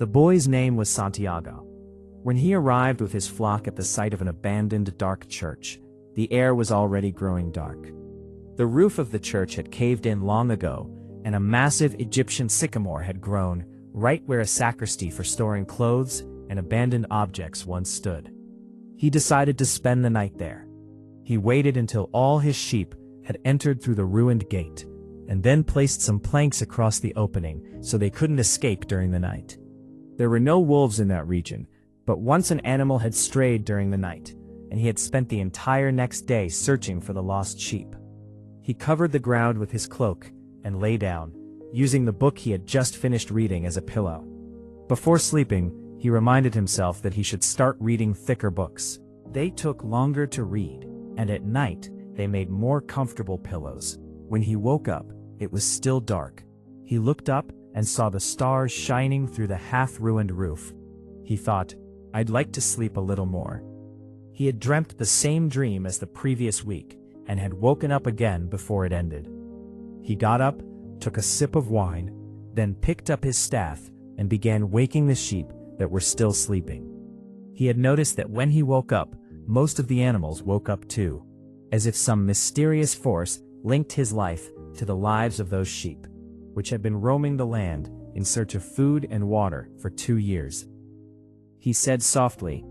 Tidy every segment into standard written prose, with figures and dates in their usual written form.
The boy's name was Santiago. When he arrived with his flock at the site of an abandoned dark church, the air was already growing dark. The roof of the church had caved in long ago, and a massive Egyptian sycamore had grown right where a sacristy for storing clothes and abandoned objects once stood. He decided to spend the night there. He waited until all his sheep had entered through the ruined gate, and then placed some planks across the opening so they couldn't escape during the night. There were no wolves in that region, but once an animal had strayed during the night, and he had spent the entire next day searching for the lost sheep. He covered the ground with his cloak and lay down, using the book he had just finished reading as a pillow. Before sleeping, he reminded himself that he should start reading thicker books. They took longer to read, and at night they made more comfortable pillows. When he woke up, it was still dark. He looked up and saw the stars shining through the half-ruined roof. He thought, "I'd like to sleep a little more." He had dreamt the same dream as the previous week, and had woken up again before it ended. He got up, took a sip of wine, then picked up his staff and began waking the sheep that were still sleeping. He had noticed that when he woke up, most of the animals woke up too, as if some mysterious force linked his life to the lives of those sheep, which had been roaming the land in search of food and water for 2 years. He said softly,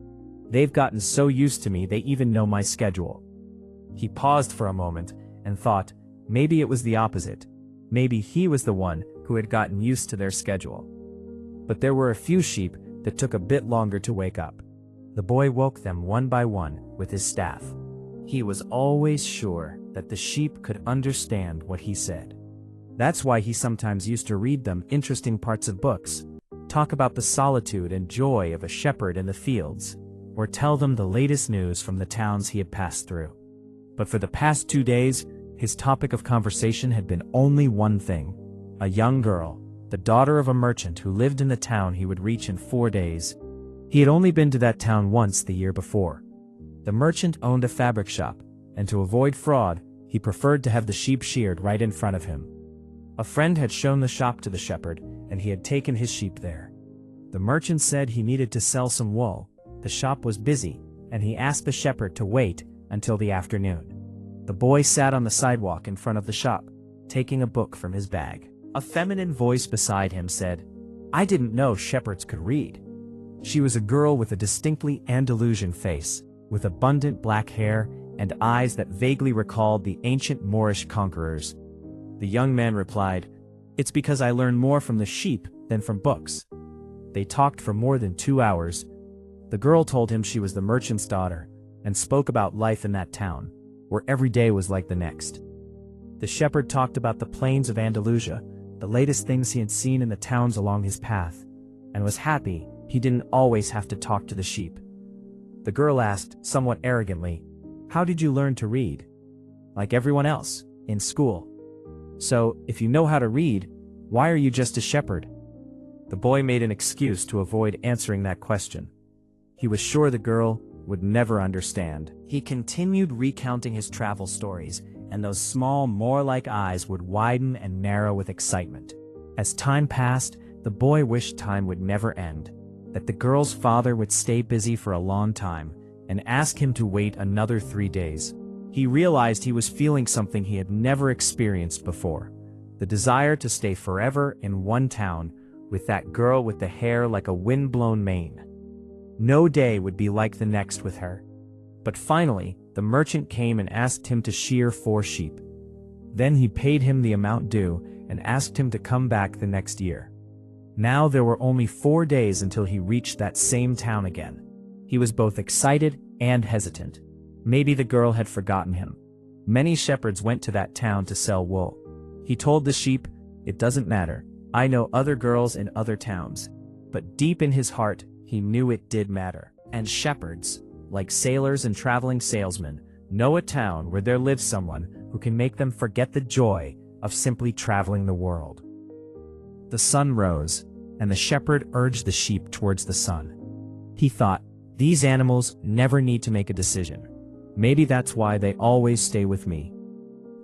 "They've gotten so used to me they even know my schedule." He paused for a moment and thought, maybe it was the opposite. Maybe he was the one who had gotten used to their schedule. But there were a few sheep that took a bit longer to wake up. The boy woke them one by one with his staff. He was always sure that the sheep could understand what he said. That's why he sometimes used to read them interesting parts of books, talk about the solitude and joy of a shepherd in the fields, or tell them the latest news from the towns he had passed through. But for the past 2 days, his topic of conversation had been only one thing: a young girl, the daughter of a merchant who lived in the town he would reach in 4 days. He had only been to that town once the year before. The merchant owned a fabric shop, and to avoid fraud, he preferred to have the sheep sheared right in front of him. A friend had shown the shop to the shepherd, and he had taken his sheep there. The merchant said he needed to sell some wool. The shop was busy, and he asked the shepherd to wait until the afternoon. The boy sat on the sidewalk in front of the shop, taking a book from his bag. A feminine voice beside him said, "I didn't know shepherds could read." She was a girl with a distinctly Andalusian face, with abundant black hair and eyes that vaguely recalled the ancient Moorish conquerors. The young man replied, "It's because I learn more from the sheep than from books." They talked for more than 2 hours. The girl told him she was the merchant's daughter, and spoke about life in that town, where every day was like the next. The shepherd talked about the plains of Andalusia, the latest things he had seen in the towns along his path, and was happy he didn't always have to talk to the sheep. The girl asked, somewhat arrogantly, "How did you learn to read?" "Like everyone else, in school." "So, if you know how to read, why are you just a shepherd?" The boy made an excuse to avoid answering that question. He was sure the girl would never understand. He continued recounting his travel stories, and those small, Moor-like eyes would widen and narrow with excitement. As time passed, the boy wished time would never end, that the girl's father would stay busy for a long time, and ask him to wait another 3 days. He realized he was feeling something he had never experienced before, the desire to stay forever in one town with that girl with the hair like a wind-blown mane. No day would be like the next with her. But finally, the merchant came and asked him to shear 4 sheep. Then he paid him the amount due and asked him to come back the next year. Now there were only 4 days until he reached that same town again. He was both excited and hesitant. Maybe the girl had forgotten him. Many shepherds went to that town to sell wool. He told the sheep, "It doesn't matter. I know other girls in other towns." But deep in his heart, he knew it did matter. And shepherds, like sailors and traveling salesmen, know a town where there lives someone who can make them forget the joy of simply traveling the world. The sun rose, and the shepherd urged the sheep towards the sun. He thought, these animals never need to make a decision. Maybe that's why they always stay with me.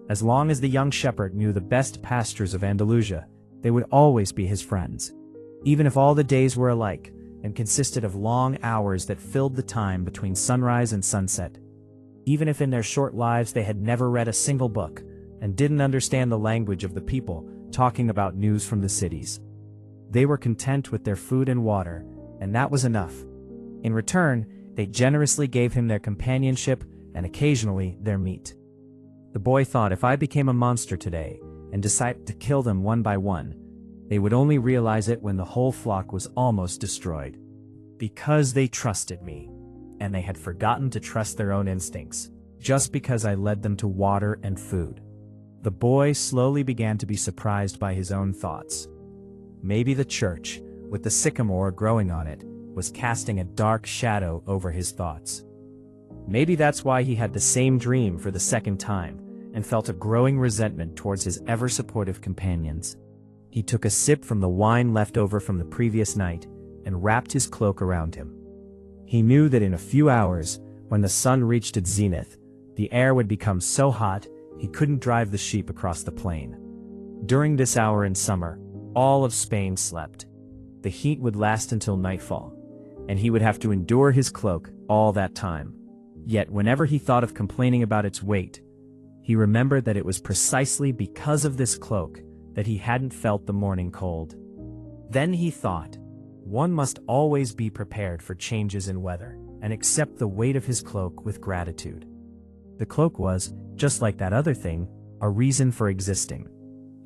As long as the young shepherd knew the best pastures of Andalusia, they would always be his friends. even if all the days were alike and consisted of long hours that filled the time between sunrise and sunset. Even if in their short lives they had never read a single book and didn't understand the language of the people talking about news from the cities. They were content with their food and water, and that was enough. In return, they generously gave him their companionship and occasionally their meat. The boy thought, if I became a monster today and decided to kill them one by one, they would only realize it when the whole flock was almost destroyed. Because they trusted me, and they had forgotten to trust their own instincts, just because I led them to water and food. The boy slowly began to be surprised by his own thoughts. Maybe the church, with the sycamore growing on it, was casting a dark shadow over his thoughts. Maybe that's why he had the same dream for the second time and felt a growing resentment towards his ever-supportive companions. He took a sip from the wine left over from the previous night and wrapped his cloak around him. He knew that in a few hours, when the sun reached its zenith, the air would become so hot he couldn't drive the sheep across the plain. During this hour in summer, all of Spain slept. The heat would last until nightfall, and he would have to endure his cloak all that time. Yet whenever he thought of complaining about its weight, he remembered that it was precisely because of this cloak that he hadn't felt the morning cold. Then he thought, one must always be prepared for changes in weather and accept the weight of his cloak with gratitude. The cloak was, just like that other thing, a reason for existing.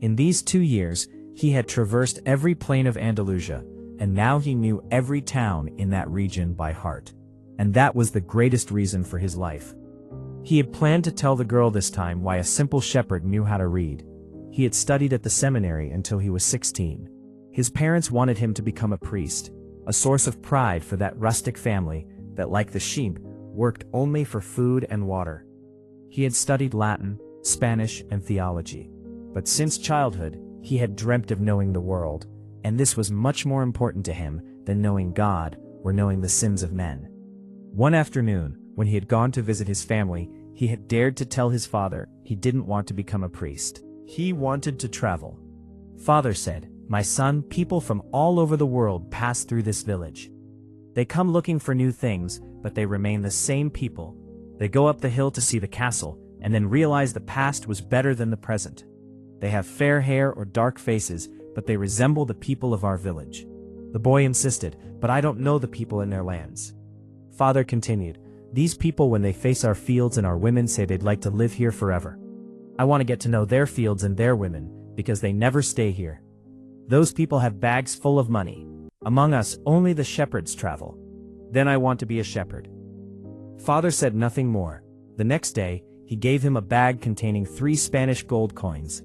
In these 2 years, he had traversed every plain of Andalusia, and now he knew every town in that region by heart. And that was the greatest reason for his life. He had planned to tell the girl this time why a simple shepherd knew how to read. He had studied at the seminary until he was 16. His parents wanted him to become a priest, a source of pride for that rustic family that, like the sheep, worked only for food and water. He had studied Latin, Spanish, and theology. But since childhood, he had dreamt of knowing the world, and this was much more important to him than knowing God or knowing the sins of men. One afternoon, when he had gone to visit his family, he had dared to tell his father he didn't want to become a priest. He wanted to travel. Father said, "My son, people from all over the world pass through this village. They come looking for new things, but they remain the same people. They go up the hill to see the castle, and then realize the past was better than the present. They have fair hair or dark faces, but they resemble the people of our village." The boy insisted, "But I don't know the people in their lands." Father continued, "These people, when they face our fields and our women, say they'd like to live here forever. I want to get to know their fields and their women, because they never stay here. Those people have bags full of money. Among us, only the shepherds travel. Then I want to be a shepherd." Father said nothing more. The next day, he gave him a bag containing 3 Spanish gold coins.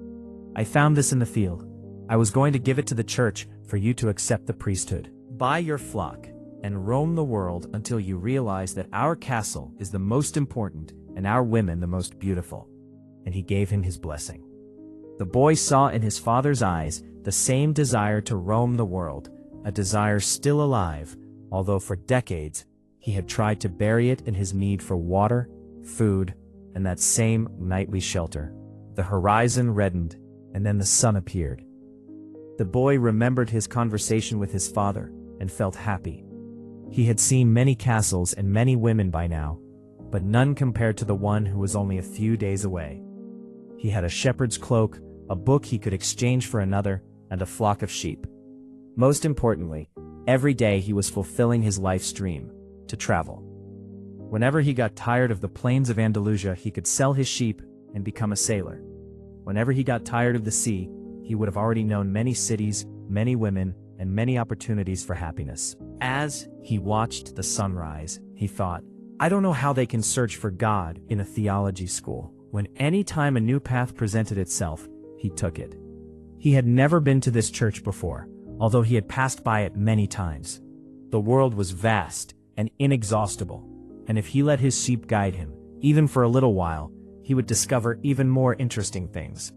"I found this in the field. I was going to give it to the church for you to accept the priesthood. Buy your flock and roam the world until you realize that our castle is the most important and our women the most beautiful." And he gave him his blessing. The boy saw in his father's eyes the same desire to roam the world, a desire still alive, although for decades he had tried to bury it in his need for water, food, and that same nightly shelter. The horizon reddened, and then the sun appeared. The boy remembered his conversation with his father and felt happy. He had seen many castles and many women by now, but none compared to the one who was only a few days away. He had a shepherd's cloak, a book he could exchange for another, and a flock of sheep. Most importantly, every day he was fulfilling his life's dream, to travel. Whenever he got tired of the plains of Andalusia, he could sell his sheep and become a sailor. Whenever he got tired of the sea, he would have already known many cities, many women, and many opportunities for happiness. As he watched the sunrise, he thought, I don't know how they can search for God in a theology school, when any time a new path presented itself, he took it. He had never been to this church before, although he had passed by it many times. The world was vast and inexhaustible, and if he let his sheep guide him, even for a little while, he would discover even more interesting things.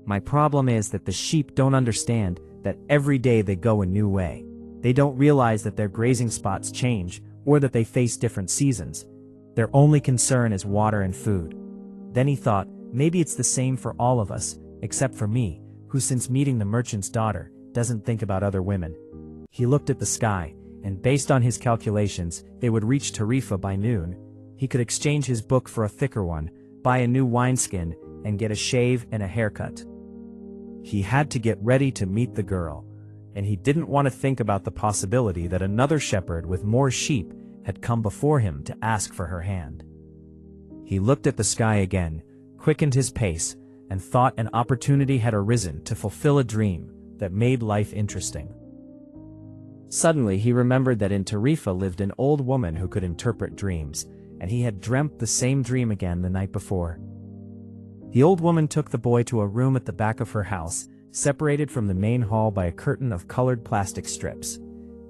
My problem is that the sheep don't understand that every day they go a new way. They don't realize that their grazing spots change or that they face different seasons. Their only concern is water and food. Then he thought, maybe it's the same for all of us, except for me, who since meeting the merchant's daughter, doesn't think about other women. He looked at the sky, and based on his calculations, they would reach Tarifa by noon. He could exchange his book for a thicker one, buy a new wineskin, and get a shave and a haircut. He had to get ready to meet the girl, and he didn't want to think about the possibility that another shepherd with more sheep had come before him to ask for her hand. He looked at the sky again, quickened his pace, and thought an opportunity had arisen to fulfill a dream that made life interesting. Suddenly he remembered that in Tarifa lived an old woman who could interpret dreams, and he had dreamt the same dream again the night before. The old woman took the boy to a room at the back of her house, separated from the main hall by a curtain of colored plastic strips.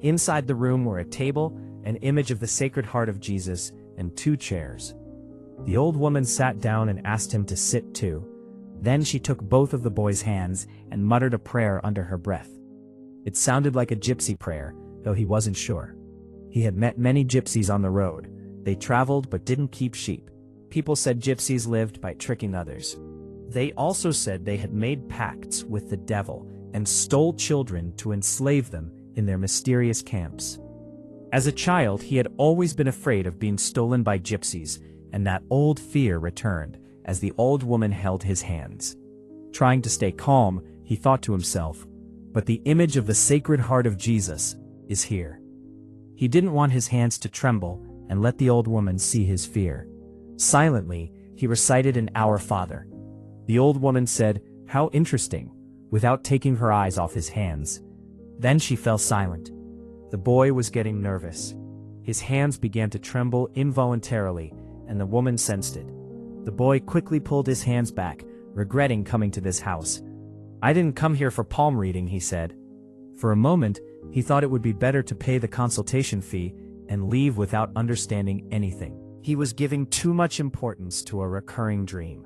Inside the room were a table, an image of the Sacred Heart of Jesus, and 2 chairs. The old woman sat down and asked him to sit too. Then she took both of the boy's hands and muttered a prayer under her breath. It sounded like a gypsy prayer, though he wasn't sure. He had met many gypsies on the road. They traveled but didn't keep sheep. People said gypsies lived by tricking others. They also said they had made pacts with the devil and stole children to enslave them in their mysterious camps. As a child, he had always been afraid of being stolen by gypsies, and that old fear returned as the old woman held his hands. Trying to stay calm, he thought to himself, "But the image of the Sacred Heart of Jesus is here." He didn't want his hands to tremble and let the old woman see his fear. Silently, he recited an Our Father. The old woman said, "How interesting," without taking her eyes off his hands. Then she fell silent. The boy was getting nervous. His hands began to tremble involuntarily, and the woman sensed it. The boy quickly pulled his hands back, regretting coming to this house. "I didn't come here for palm reading," he said. For a moment, he thought it would be better to pay the consultation fee and leave without understanding anything. He was giving too much importance to a recurring dream.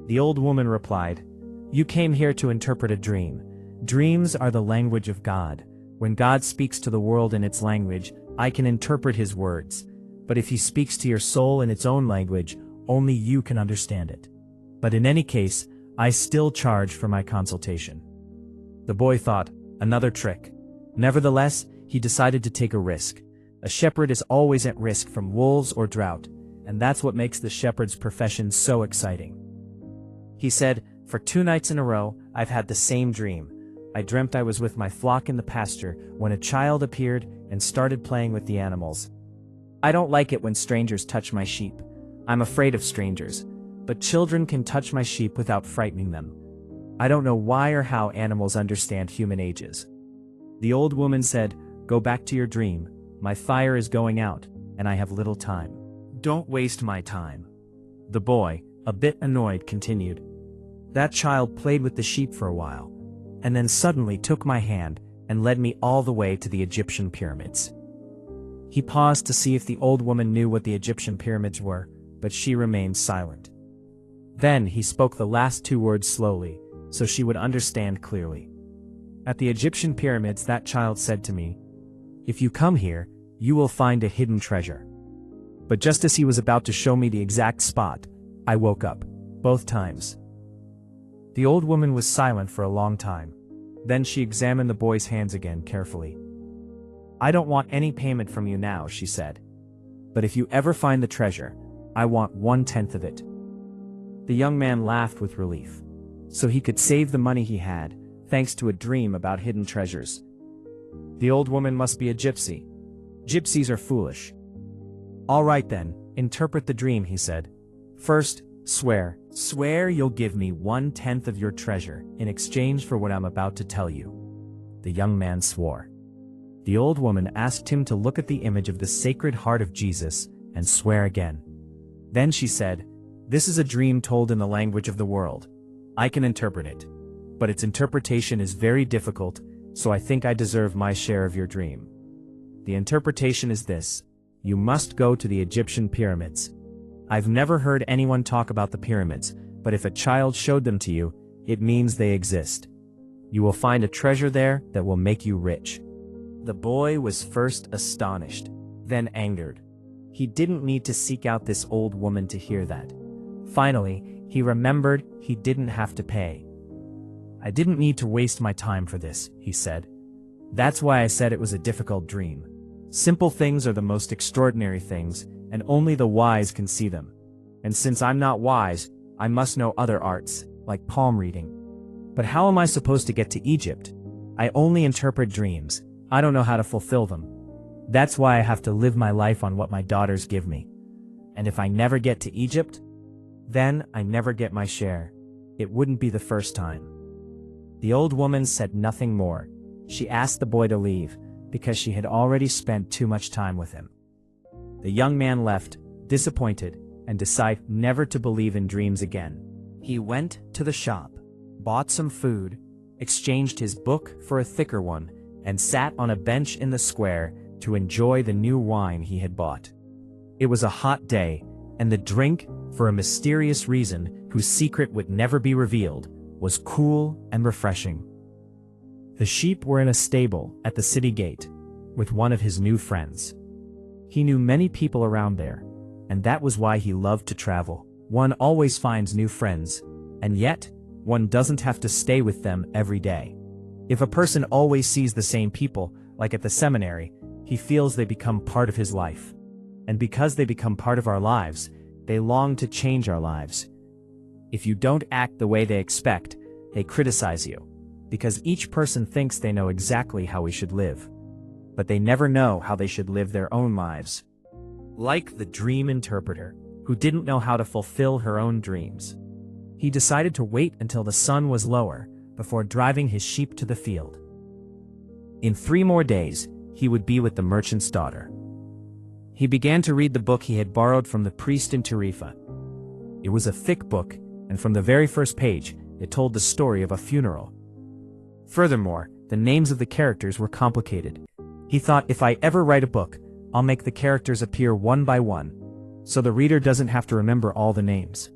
The old woman replied, "You came here to interpret a dream. Dreams are the language of God. When God speaks to the world in its language, I can interpret his words. But if he speaks to your soul in its own language, only you can understand it. But in any case, I still charge for my consultation." The boy thought, another trick. Nevertheless, he decided to take a risk. A shepherd is always at risk from wolves or drought, and that's what makes the shepherd's profession so exciting. He said, "For 2 nights in a row, I've had the same dream. I dreamt I was with my flock in the pasture when a child appeared and started playing with the animals. I don't like it when strangers touch my sheep. I'm afraid of strangers, but children can touch my sheep without frightening them. I don't know why or how animals understand human ages." The old woman said, "Go back to your dream. My fire is going out, and I have little time. Don't waste my time." The boy, a bit annoyed, continued, "That child played with the sheep for a while, and then suddenly took my hand and led me all the way to the Egyptian pyramids." He paused to see if the old woman knew what the Egyptian pyramids were, but she remained silent. Then he spoke the last 2 words slowly, so she would understand clearly. "At the Egyptian pyramids, that child said to me, 'If you come here, you will find a hidden treasure.' But just as he was about to show me the exact spot, I woke up, both times." The old woman was silent for a long time. Then she examined the boy's hands again carefully. "I don't want any payment from you now," she said. "But if you ever find the treasure, I want 1/10 of it." The young man laughed with relief. So he could save the money he had, thanks to a dream about hidden treasures. The old woman must be a gypsy. Gypsies are foolish. "All right then, interpret the dream," he said. "First, swear you'll give me 1/10 of your treasure in exchange for what I'm about to tell you." The young man swore. The old woman asked him to look at the image of the Sacred Heart of Jesus and swear again. Then she said, "This is a dream told in the language of the world. I can interpret it. But its interpretation is very difficult, so I think I deserve my share of your dream. The interpretation is this: you must go to the Egyptian pyramids. I've never heard anyone talk about the pyramids, but if a child showed them to you, it means they exist. You will find a treasure there that will make you rich." The boy was first astonished, then angered. He didn't need to seek out this old woman to hear that. Finally, he remembered he didn't have to pay. I didn't need to waste my time for this, he said. That's why I said it was a difficult dream. Simple things are the most extraordinary things, and only the wise can see them. And since I'm not wise, I must know other arts, like palm reading. But how am I supposed to get to Egypt? I only interpret dreams. I don't know how to fulfill them. That's why I have to live my life on what my daughters give me. And if I never get to Egypt, then I never get my share. It wouldn't be the first time. The old woman said nothing more. She asked the boy to leave, because she had already spent too much time with him. The young man left, disappointed, and decided never to believe in dreams again. He went to the shop, bought some food, exchanged his book for a thicker one, and sat on a bench in the square to enjoy the new wine he had bought. It was a hot day, and the drink, for a mysterious reason whose secret would never be revealed, was cool and refreshing. The sheep were in a stable at the city gate, with one of his new friends. He knew many people around there, and that was why he loved to travel. One always finds new friends, and yet, one doesn't have to stay with them every day. If a person always sees the same people, like at the seminary, he feels they become part of his life. And because they become part of our lives, they long to change our lives. If you don't act the way they expect, they criticize you, because each person thinks they know exactly how we should live. But they never know how they should live their own lives. Like the dream interpreter, who didn't know how to fulfill her own dreams. He decided to wait until the sun was lower before driving his sheep to the field. In 3 more days, he would be with the merchant's daughter. He began to read the book he had borrowed from the priest in Tarifa. It was a thick book, and from the very first page, it told the story of a funeral. Furthermore, the names of the characters were complicated. He thought, if I ever write a book, I'll make the characters appear one by one, so the reader doesn't have to remember all the names.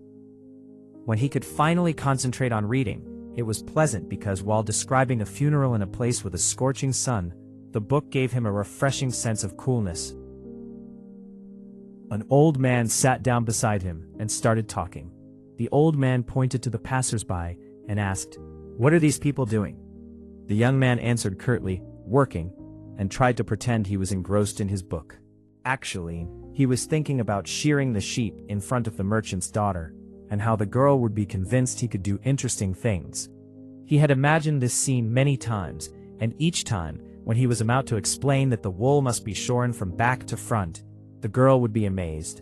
When he could finally concentrate on reading, it was pleasant because while describing a funeral in a place with a scorching sun, the book gave him a refreshing sense of coolness. An old man sat down beside him and started talking. The old man pointed to the passers-by and asked, "What are these people doing?" The young man answered curtly, "Working," and tried to pretend he was engrossed in his book. Actually, he was thinking about shearing the sheep in front of the merchant's daughter, and how the girl would be convinced he could do interesting things. He had imagined this scene many times, and each time, when he was about to explain that the wool must be shorn from back to front, the girl would be amazed.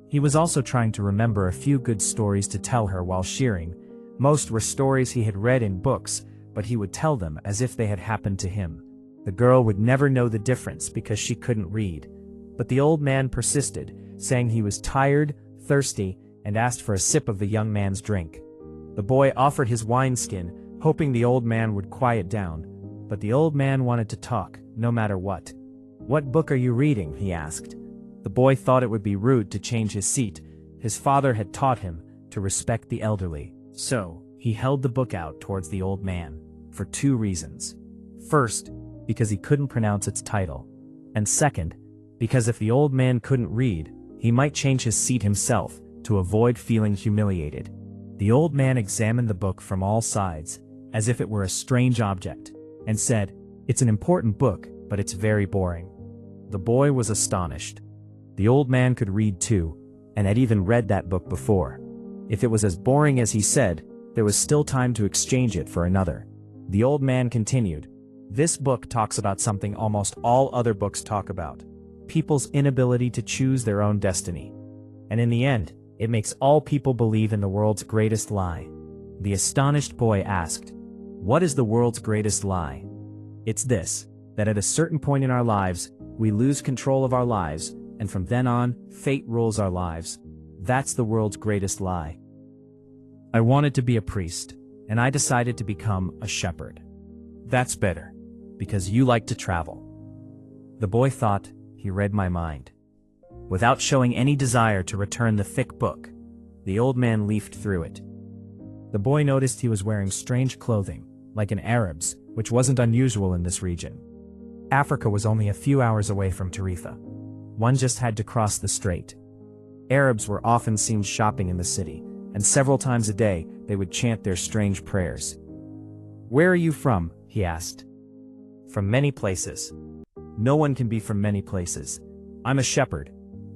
He was also trying to remember a few good stories to tell her while shearing. Most were stories he had read in books, but he would tell them as if they had happened to him. The girl would never know the difference because she couldn't read. But the old man persisted, saying he was tired, thirsty, and asked for a sip of the young man's drink. The boy offered his wineskin, hoping the old man would quiet down, but the old man wanted to talk, no matter what. "What book are you reading?" he asked. The boy thought it would be rude to change his seat. His father had taught him to respect the elderly. So, he held the book out towards the old man, for 2 reasons. First, because he couldn't pronounce its title. And second, because if the old man couldn't read, he might change his seat himself to avoid feeling humiliated. The old man examined the book from all sides, as if it were a strange object, and said, "It's an important book, but it's very boring." The boy was astonished. The old man could read too, and had even read that book before. If it was as boring as he said, there was still time to exchange it for another. The old man continued, "This book talks about something almost all other books talk about: people's inability to choose their own destiny. And in the end, it makes all people believe in the world's greatest lie." The astonished boy asked, "What is the world's greatest lie?" "It's this, that at a certain point in our lives, we lose control of our lives, and from then on, fate rules our lives. That's the world's greatest lie." I wanted to be a priest, and I decided to become a shepherd. "That's better, because you like to travel." The boy thought he read my mind. Without showing any desire to return the thick book, the old man leafed through it. The boy noticed he was wearing strange clothing, like an Arab's, which wasn't unusual in this region. Africa was only a few hours away from Tarifa. One just had to cross the strait. Arabs were often seen shopping in the city, and several times a day they would chant their strange prayers. "Where are you from?" he asked. "From many places." "No one can be from many places. I'm a shepherd,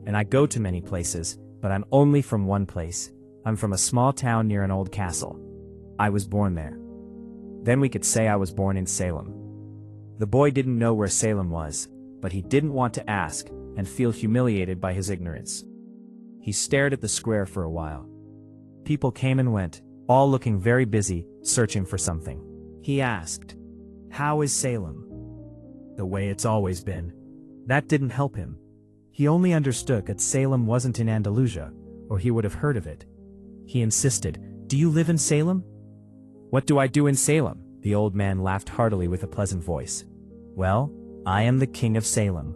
and I go to many places, but I'm only from one place. I'm from a small town near an old castle. I was born there." Then we could say I was born in Salem. The boy didn't know where Salem was, but he didn't want to ask and feel humiliated by his ignorance. He stared at the square for a while. People came and went, all looking very busy, searching for something. He asked, "How is Salem?" "The way it's always been." That didn't help him. He only understood that Salem wasn't in Andalusia, or he would have heard of it. He insisted, "Do you live in Salem?" "What do I do in Salem?" The old man laughed heartily with a pleasant voice. "Well, I am the king of Salem."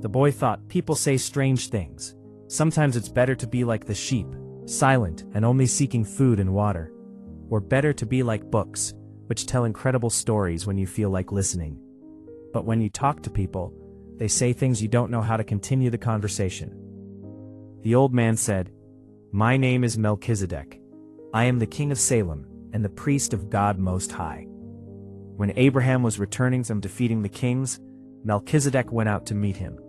The boy thought, people say strange things. Sometimes it's better to be like the sheep, silent and only seeking food and water. Or better to be like books, which tell incredible stories when you feel like listening. But when you talk to people, they say things you don't know how to continue the conversation. The old man said, "My name is Melchizedek. I am the king of Salem and the priest of God Most High." When Abraham was returning from defeating the kings, Melchizedek went out to meet him,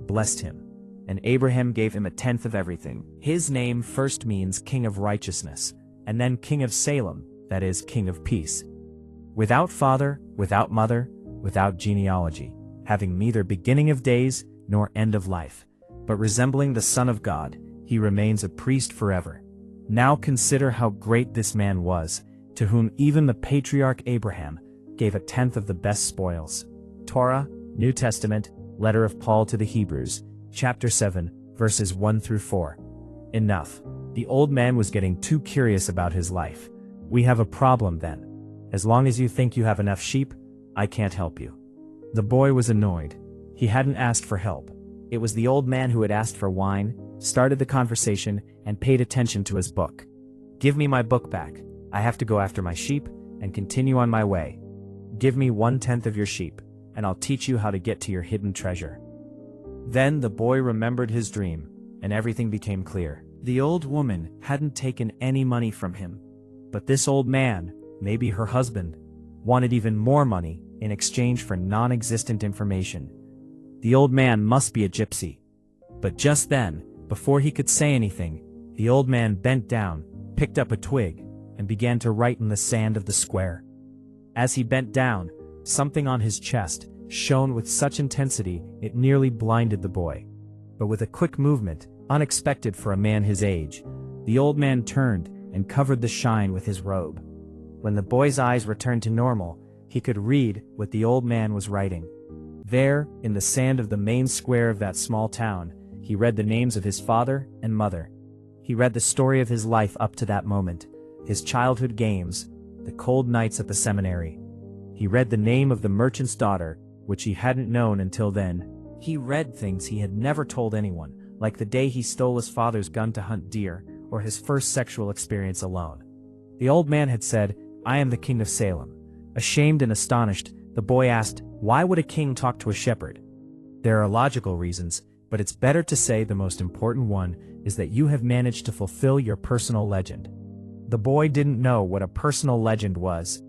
blessed him, and Abraham gave him a tenth of everything. His name first means King of Righteousness, and then King of Salem, that is, King of Peace. Without father, without mother, without genealogy, having neither beginning of days nor end of life, but resembling the Son of God, he remains a priest forever. Now consider how great this man was, to whom even the patriarch Abraham gave a tenth of the best spoils. Torah, New Testament, Letter of Paul to the Hebrews, chapter 7, verses 1 through 4. Enough. The old man was getting too curious about his life. "We have a problem then. As long as you think you have enough sheep, I can't help you." The boy was annoyed. He hadn't asked for help. It was the old man who had asked for wine, started the conversation, and paid attention to his book. "Give me my book back. I have to go after my sheep and continue on my way. Give me 1/10 of your sheep, and I'll teach you how to get to your hidden treasure." Then the boy remembered his dream, and everything became clear. The old woman hadn't taken any money from him. But this old man, maybe her husband, wanted even more money in exchange for non-existent information. The old man must be a gypsy. But just then, before he could say anything, the old man bent down, picked up a twig, and began to write in the sand of the square. As he bent down, something on his chest shone with such intensity it nearly blinded the boy. But with a quick movement, unexpected for a man his age, the old man turned and covered the shine with his robe. When the boy's eyes returned to normal, he could read what the old man was writing. There, in the sand of the main square of that small town, he read the names of his father and mother. He read the story of his life up to that moment, his childhood games, the cold nights at the seminary. He read the name of the merchant's daughter, which he hadn't known until then. He read things he had never told anyone, like the day he stole his father's gun to hunt deer, or his first sexual experience alone. The old man had said, "I am the king of Salem." Ashamed and astonished, the boy asked, "Why would a king talk to a shepherd?" There are logical reasons, but it's better to say the most important one is that you have managed to fulfill your personal legend. The boy didn't know what a personal legend was.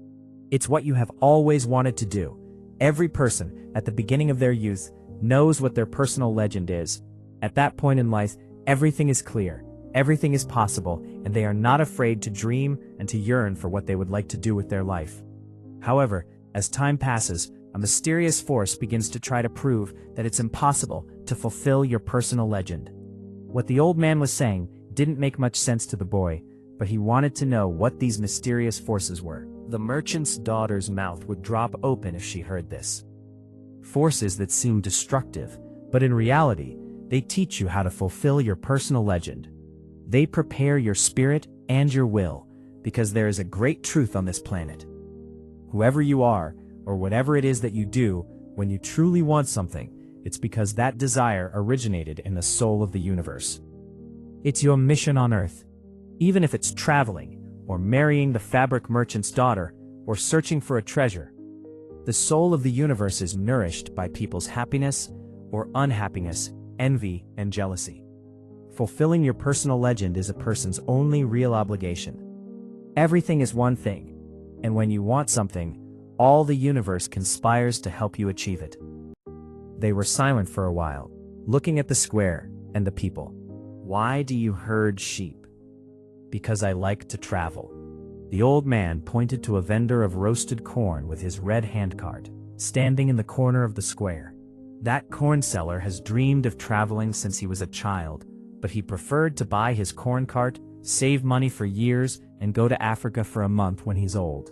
It's what you have always wanted to do. Every person, at the beginning of their youth, knows what their personal legend is. At that point in life, everything is clear, everything is possible, and they are not afraid to dream and to yearn for what they would like to do with their life. However, as time passes, a mysterious force begins to try to prove that it's impossible to fulfill your personal legend. What the old man was saying didn't make much sense to the boy, but he wanted to know what these mysterious forces were. The merchant's daughter's mouth would drop open if she heard this. Forces that seem destructive, but in reality, they teach you how to fulfill your personal legend. They prepare your spirit and your will, because there is a great truth on this planet. Whoever you are, or whatever it is that you do, when you truly want something, it's because that desire originated in the soul of the universe. It's your mission on Earth. Even if it's traveling, or marrying the fabric merchant's daughter, or searching for a treasure. The soul of the universe is nourished by people's happiness or unhappiness, envy and jealousy. Fulfilling your personal legend is a person's only real obligation. Everything is one thing, and when you want something, all the universe conspires to help you achieve it." They were silent for a while, looking at the square and the people. "Why do you herd sheep?" "Because I like to travel." The old man pointed to a vendor of roasted corn with his red handcart, standing in the corner of the square. That corn seller has dreamed of traveling since he was a child, but he preferred to buy his corn cart, save money for years, and go to Africa for a month when he's old.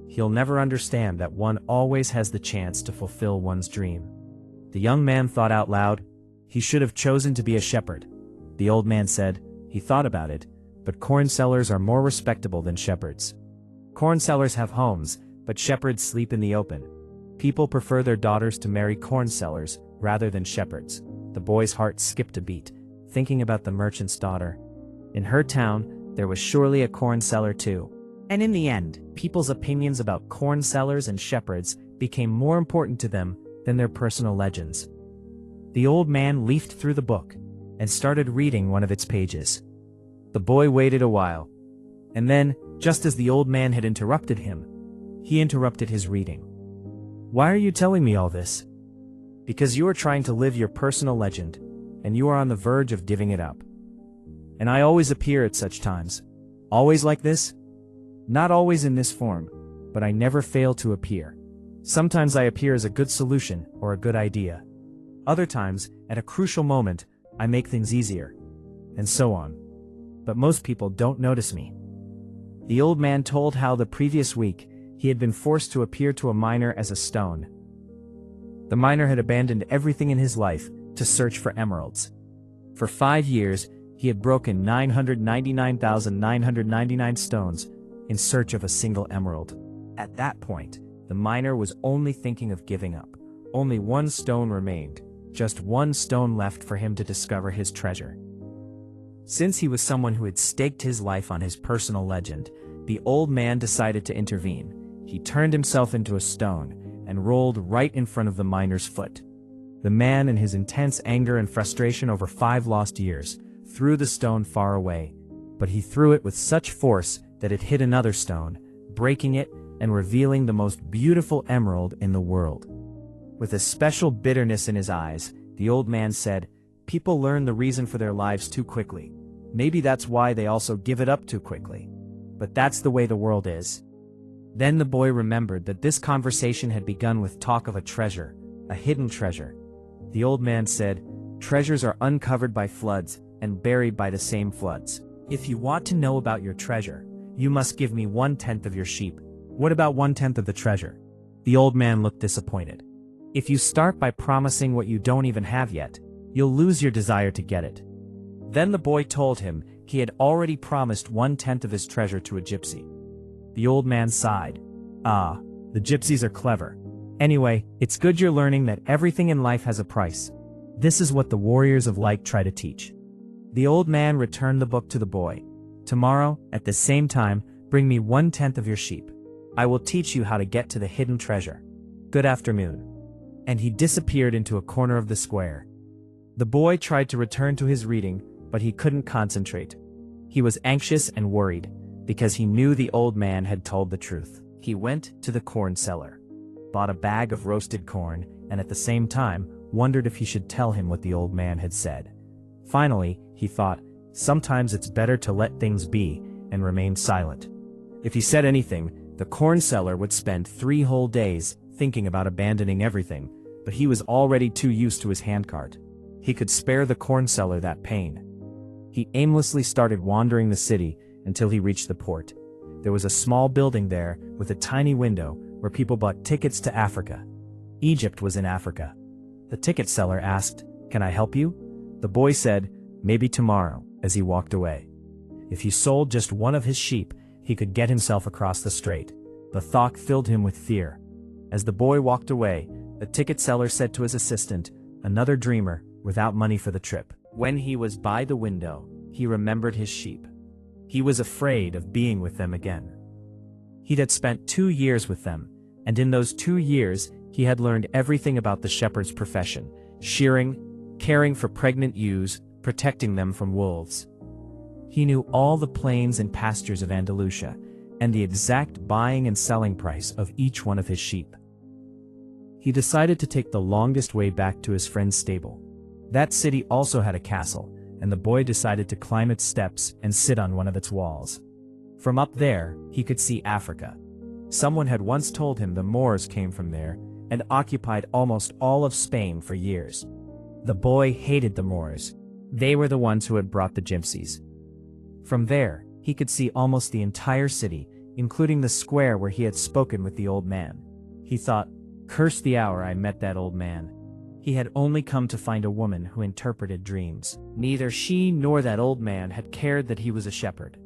He'll never understand that one always has the chance to fulfill one's dream. The young man thought out loud. He should have chosen to be a shepherd. The old man said he thought about it, but corn sellers are more respectable than shepherds. Corn sellers have homes, but shepherds sleep in the open. People prefer their daughters to marry corn sellers rather than shepherds. The boy's heart skipped a beat, thinking about the merchant's daughter. In her town, there was surely a corn seller too. And in the end, people's opinions about corn sellers and shepherds became more important to them than their personal legends. The old man leafed through the book and started reading one of its pages. The boy waited a while, and then, just as the old man had interrupted him, he interrupted his reading. "Why are you telling me all this?" "Because you are trying to live your personal legend, and you are on the verge of giving it up. And I always appear at such times. Always like this? Not always in this form, but I never fail to appear. Sometimes I appear as a good solution or a good idea. Other times, at a crucial moment, I make things easier, and so on. But most people don't notice me." The old man told how the previous week he had been forced to appear to a miner as a stone. The miner had abandoned everything in his life to search for emeralds. For 5 years, he had broken 999,999 stones in search of a single emerald. At that point, the miner was only thinking of giving up. Only one stone remained, just one stone left for him to discover his treasure. Since he was someone who had staked his life on his personal legend, the old man decided to intervene. He turned himself into a stone and rolled right in front of the miner's foot. The man, in his intense anger and frustration over 5 lost years, threw the stone far away, but he threw it with such force that it hit another stone, breaking it and revealing the most beautiful emerald in the world. With a special bitterness in his eyes, the old man said, "People learn the reason for their lives too quickly. Maybe that's why they also give it up too quickly. But that's the way the world is." Then the boy remembered that this conversation had begun with talk of a treasure, a hidden treasure. The old man said, "Treasures are uncovered by floods and buried by the same floods. If you want to know about your treasure, you must give me 1/10 of your sheep." "What about 1/10 of the treasure?" The old man looked disappointed. "If you start by promising what you don't even have yet, you'll lose your desire to get it." Then the boy told him he had already promised 1/10 of his treasure to a gypsy. The old man sighed. "Ah, the gypsies are clever. Anyway, it's good you're learning that everything in life has a price. This is what the warriors of light try to teach." The old man returned the book to the boy. "Tomorrow, at the same time, bring me 1/10 of your sheep. I will teach you how to get to the hidden treasure. Good afternoon." And he disappeared into a corner of the square. The boy tried to return to his reading, but he couldn't concentrate. He was anxious and worried, because he knew the old man had told the truth. He went to the corn seller, bought a bag of roasted corn, and at the same time wondered if he should tell him what the old man had said. Finally, he thought, sometimes it's better to let things be and remain silent. If he said anything, the corn seller would spend 3 whole days thinking about abandoning everything, but he was already too used to his handcart. He could spare the corn seller that pain. He aimlessly started wandering the city until he reached the port. There was a small building there with a tiny window where people bought tickets to Africa. Egypt was in Africa. The ticket seller asked, "Can I help you?" The boy said, "Maybe tomorrow," as he walked away. If he sold just one of his sheep, he could get himself across the strait. The thought filled him with fear. As the boy walked away, the ticket seller said to his assistant, "Another dreamer, without money for the trip." When he was by the window, he remembered his sheep. He was afraid of being with them again. He had spent 2 years with them, and in those 2 years, he had learned everything about the shepherd's profession: shearing, caring for pregnant ewes, protecting them from wolves. He knew all the plains and pastures of Andalusia, and the exact buying and selling price of each one of his sheep. He decided to take the longest way back to his friend's stable. That city also had a castle, and the boy decided to climb its steps and sit on one of its walls. From up there, he could see Africa. Someone had once told him the Moors came from there and occupied almost all of Spain for years. The boy hated the Moors. They were the ones who had brought the gypsies. From there, he could see almost the entire city, including the square where he had spoken with the old man. He thought, "Curse the hour I met that old man." He had only come to find a woman who interpreted dreams. Neither she nor that old man had cared that he was a shepherd.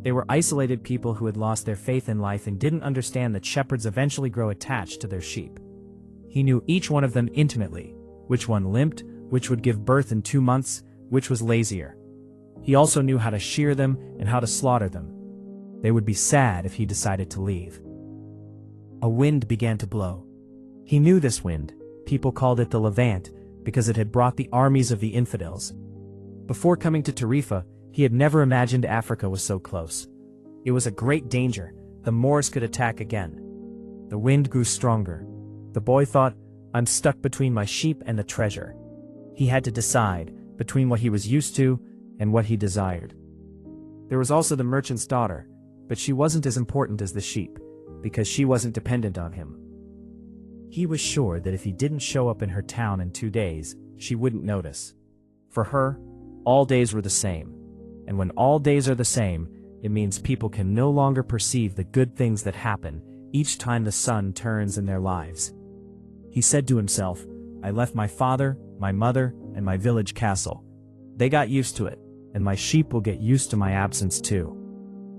They were isolated people who had lost their faith in life and didn't understand that shepherds eventually grow attached to their sheep. He knew each one of them intimately, which one limped, which would give birth in 2 months, which was lazier. He also knew how to shear them and how to slaughter them. They would be sad if he decided to leave. A wind began to blow. He knew this wind. People called it the Levant because it had brought the armies of the infidels. Before coming to Tarifa, he had never imagined Africa was so close. It was a great danger. The Moors could attack again. The wind grew stronger. The boy thought, "I'm stuck between my sheep and the treasure." He had to decide between what he was used to and what he desired. There was also the merchant's daughter, but she wasn't as important as the sheep, because she wasn't dependent on him. He was sure that if he didn't show up in her town in 2 days, she wouldn't notice. For her, all days were the same. And when all days are the same, it means people can no longer perceive the good things that happen each time the sun turns in their lives. He said to himself, "I left my father, my mother, and my village castle. They got used to it, and my sheep will get used to my absence too."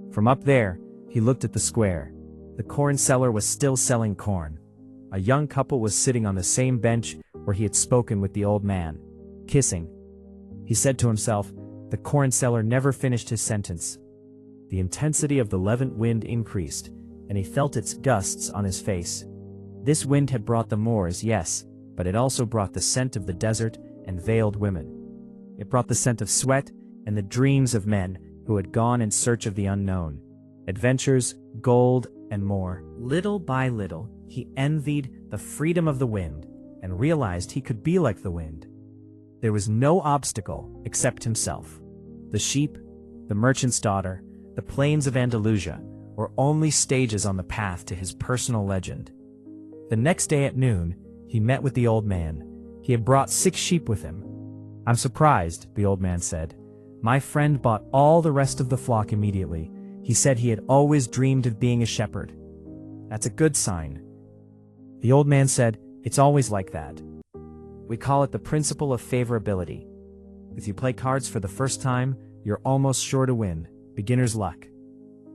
From up there, he looked at the square. The corn seller was still selling corn. A young couple was sitting on the same bench where he had spoken with the old man, kissing. He said to himself, the corn seller never finished his sentence. The intensity of the Levant wind increased, and he felt its gusts on his face. This wind had brought the Moors, yes, but it also brought the scent of the desert and veiled women. It brought the scent of sweat and the dreams of men who had gone in search of the unknown, adventures, gold, and more. Little by little, he envied the freedom of the wind and realized he could be like the wind. There was no obstacle except himself. The sheep, the merchant's daughter, the plains of Andalusia were only stages on the path to his personal legend. The next day at noon, he met with the old man. He had brought 6 sheep with him. "I'm surprised," the old man said. "My friend bought all the rest of the flock immediately. He said he had always dreamed of being a shepherd." "That's a good sign." The old man said, "It's always like that. We call it the principle of favorability. If you play cards for the first time, you're almost sure to win. Beginner's luck.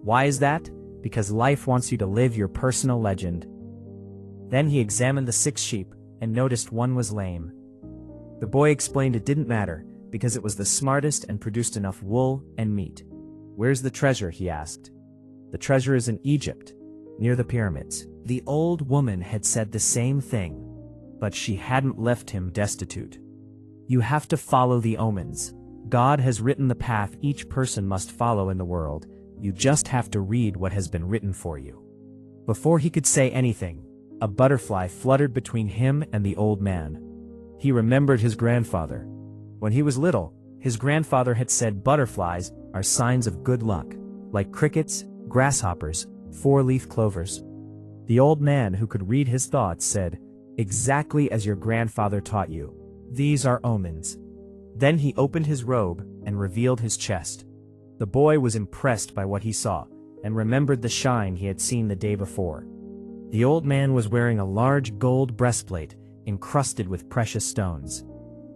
Why is that? Because life wants you to live your personal legend." Then he examined the 6 sheep and noticed one was lame. The boy explained it didn't matter because it was the smartest and produced enough wool and meat. "Where's the treasure?" he asked. "The treasure is in Egypt, near the pyramids." The old woman had said the same thing, but she hadn't left him destitute. You have to follow the omens. God has written the path each person must follow in the world. You just have to read what has been written for you. Before he could say anything, a butterfly fluttered between him and the old man. He remembered his grandfather. When he was little, his grandfather had said butterflies are signs of good luck, like crickets, grasshoppers, 4-leaf clovers. The old man who could read his thoughts said, "Exactly as your grandfather taught you. These are omens." Then he opened his robe and revealed his chest. The boy was impressed by what he saw and remembered the shine he had seen the day before. The old man was wearing a large gold breastplate encrusted with precious stones.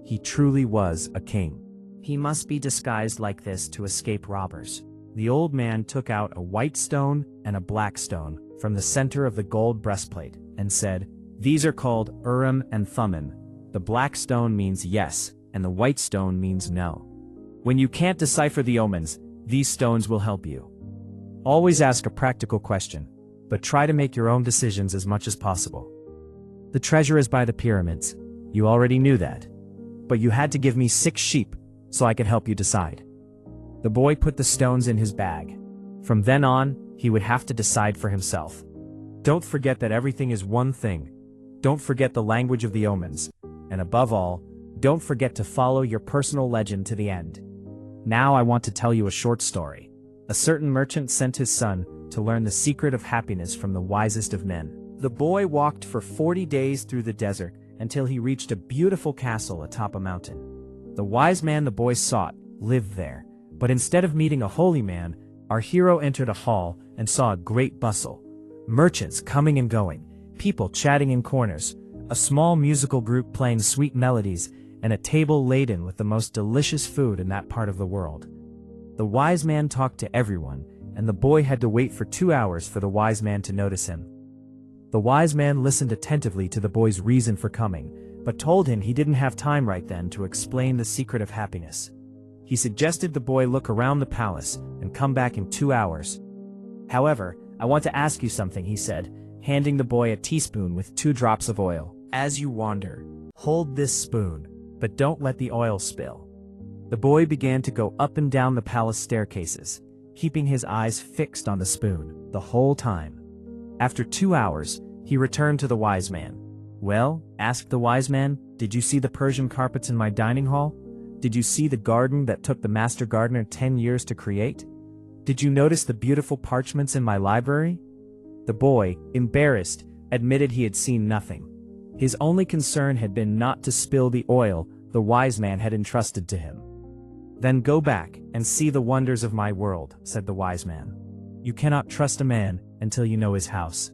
He truly was a king. He must be disguised like this to escape robbers. The old man took out a white stone and a black stone from the center of the gold breastplate and said, "These are called Urim and Thummim. The black stone means yes, and the white stone means no. When you can't decipher the omens, these stones will help you. Always ask a practical question, but try to make your own decisions as much as possible. The treasure is by the pyramids. You already knew that. But you had to give me 6 sheep so I could help you decide." The boy put the stones in his bag. From then on, he would have to decide for himself. Don't forget that everything is one thing. Don't forget the language of the omens. And above all, don't forget to follow your personal legend to the end. Now I want to tell you a short story. A certain merchant sent his son to learn the secret of happiness from the wisest of men. The boy walked for 40 days through the desert until he reached a beautiful castle atop a mountain. The wise man the boy sought lived there, but instead of meeting a holy man, our hero entered a hall and saw a great bustle. Merchants coming and going, people chatting in corners, a small musical group playing sweet melodies, and a table laden with the most delicious food in that part of the world. The wise man talked to everyone, and the boy had to wait for 2 hours for the wise man to notice him. The wise man listened attentively to the boy's reason for coming, but told him he didn't have time right then to explain the secret of happiness. He suggested the boy look around the palace and come back in 2 hours. However, I want to ask you something, he said, handing the boy a teaspoon with 2 drops of oil. As you wander, hold this spoon, but don't let the oil spill. The boy began to go up and down the palace staircases, keeping his eyes fixed on the spoon the whole time. After 2 hours, he returned to the wise man. Well, asked the wise man, did you see the Persian carpets in my dining hall? Did you see the garden that took the master gardener 10 years to create? Did you notice the beautiful parchments in my library? The boy, embarrassed, admitted he had seen nothing. His only concern had been not to spill the oil the wise man had entrusted to him. Then go back and see the wonders of my world, said the wise man. You cannot trust a man until you know his house.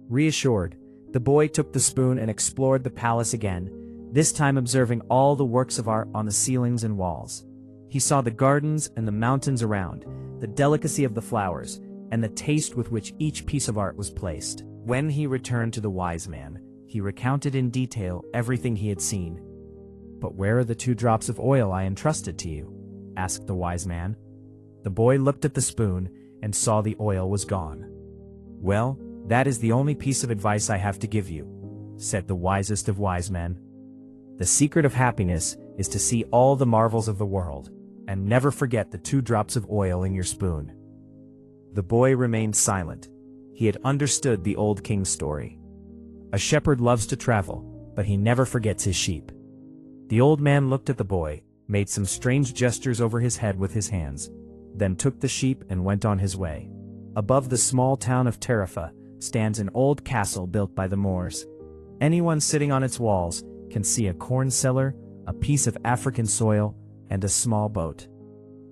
Reassured, the boy took the spoon and explored the palace again, this time observing all the works of art on the ceilings and walls. He saw the gardens and the mountains around, the delicacy of the flowers, and the taste with which each piece of art was placed. When he returned to the wise man, he recounted in detail everything he had seen. But where are the 2 drops of oil I entrusted to you? Asked the wise man. The boy looked at the spoon and saw the oil was gone. Well, that is the only piece of advice I have to give you, said the wisest of wise men. The secret of happiness is to see all the marvels of the world, and never forget the 2 drops of oil in your spoon. The boy remained silent. He had understood the old king's story. A shepherd loves to travel, but he never forgets his sheep. The old man looked at the boy, made some strange gestures over his head with his hands, then took the sheep and went on his way. Above the small town of Tarifa stands an old castle built by the Moors. Anyone sitting on its walls can see a corn cellar, a piece of African soil, and a small boat.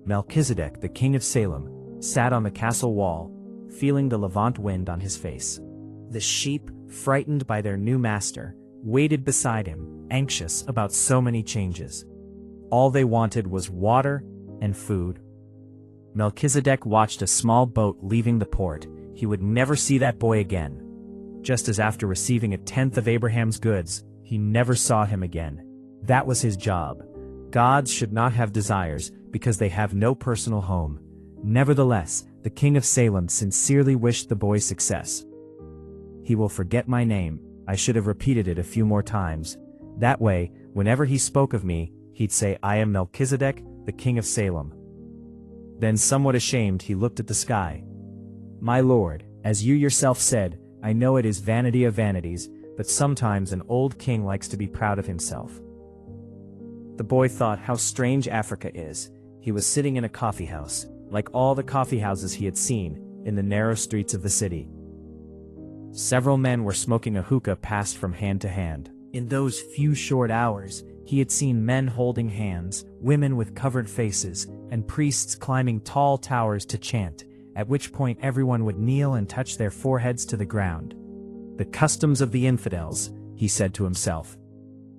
Melchizedek, the king of Salem, sat on the castle wall, feeling the Levant wind on his face. The sheep, frightened by their new master, waited beside him, anxious about so many changes. All they wanted was water and food. Melchizedek watched a small boat leaving the port. He would never see that boy again. Just as after receiving 1/10 of Abraham's goods, he never saw him again. That was his job. Gods should not have desires because they have no personal home. Nevertheless, the king of Salem sincerely wished the boy success. He will forget my name. I should have repeated it a few more times. That way, whenever he spoke of me, he'd say, I am Melchizedek, the king of Salem. Then, somewhat ashamed, he looked at the sky. My lord, as you yourself said, I know it is vanity of vanities, but sometimes an old king likes to be proud of himself. The boy thought how strange Africa is. He was sitting in a coffee house, like all the coffee houses he had seen, in the narrow streets of the city. Several men were smoking a hookah passed from hand to hand. In those few short hours, he had seen men holding hands, women with covered faces, and priests climbing tall towers to chant, at which point everyone would kneel and touch their foreheads to the ground. The customs of the infidels, he said to himself.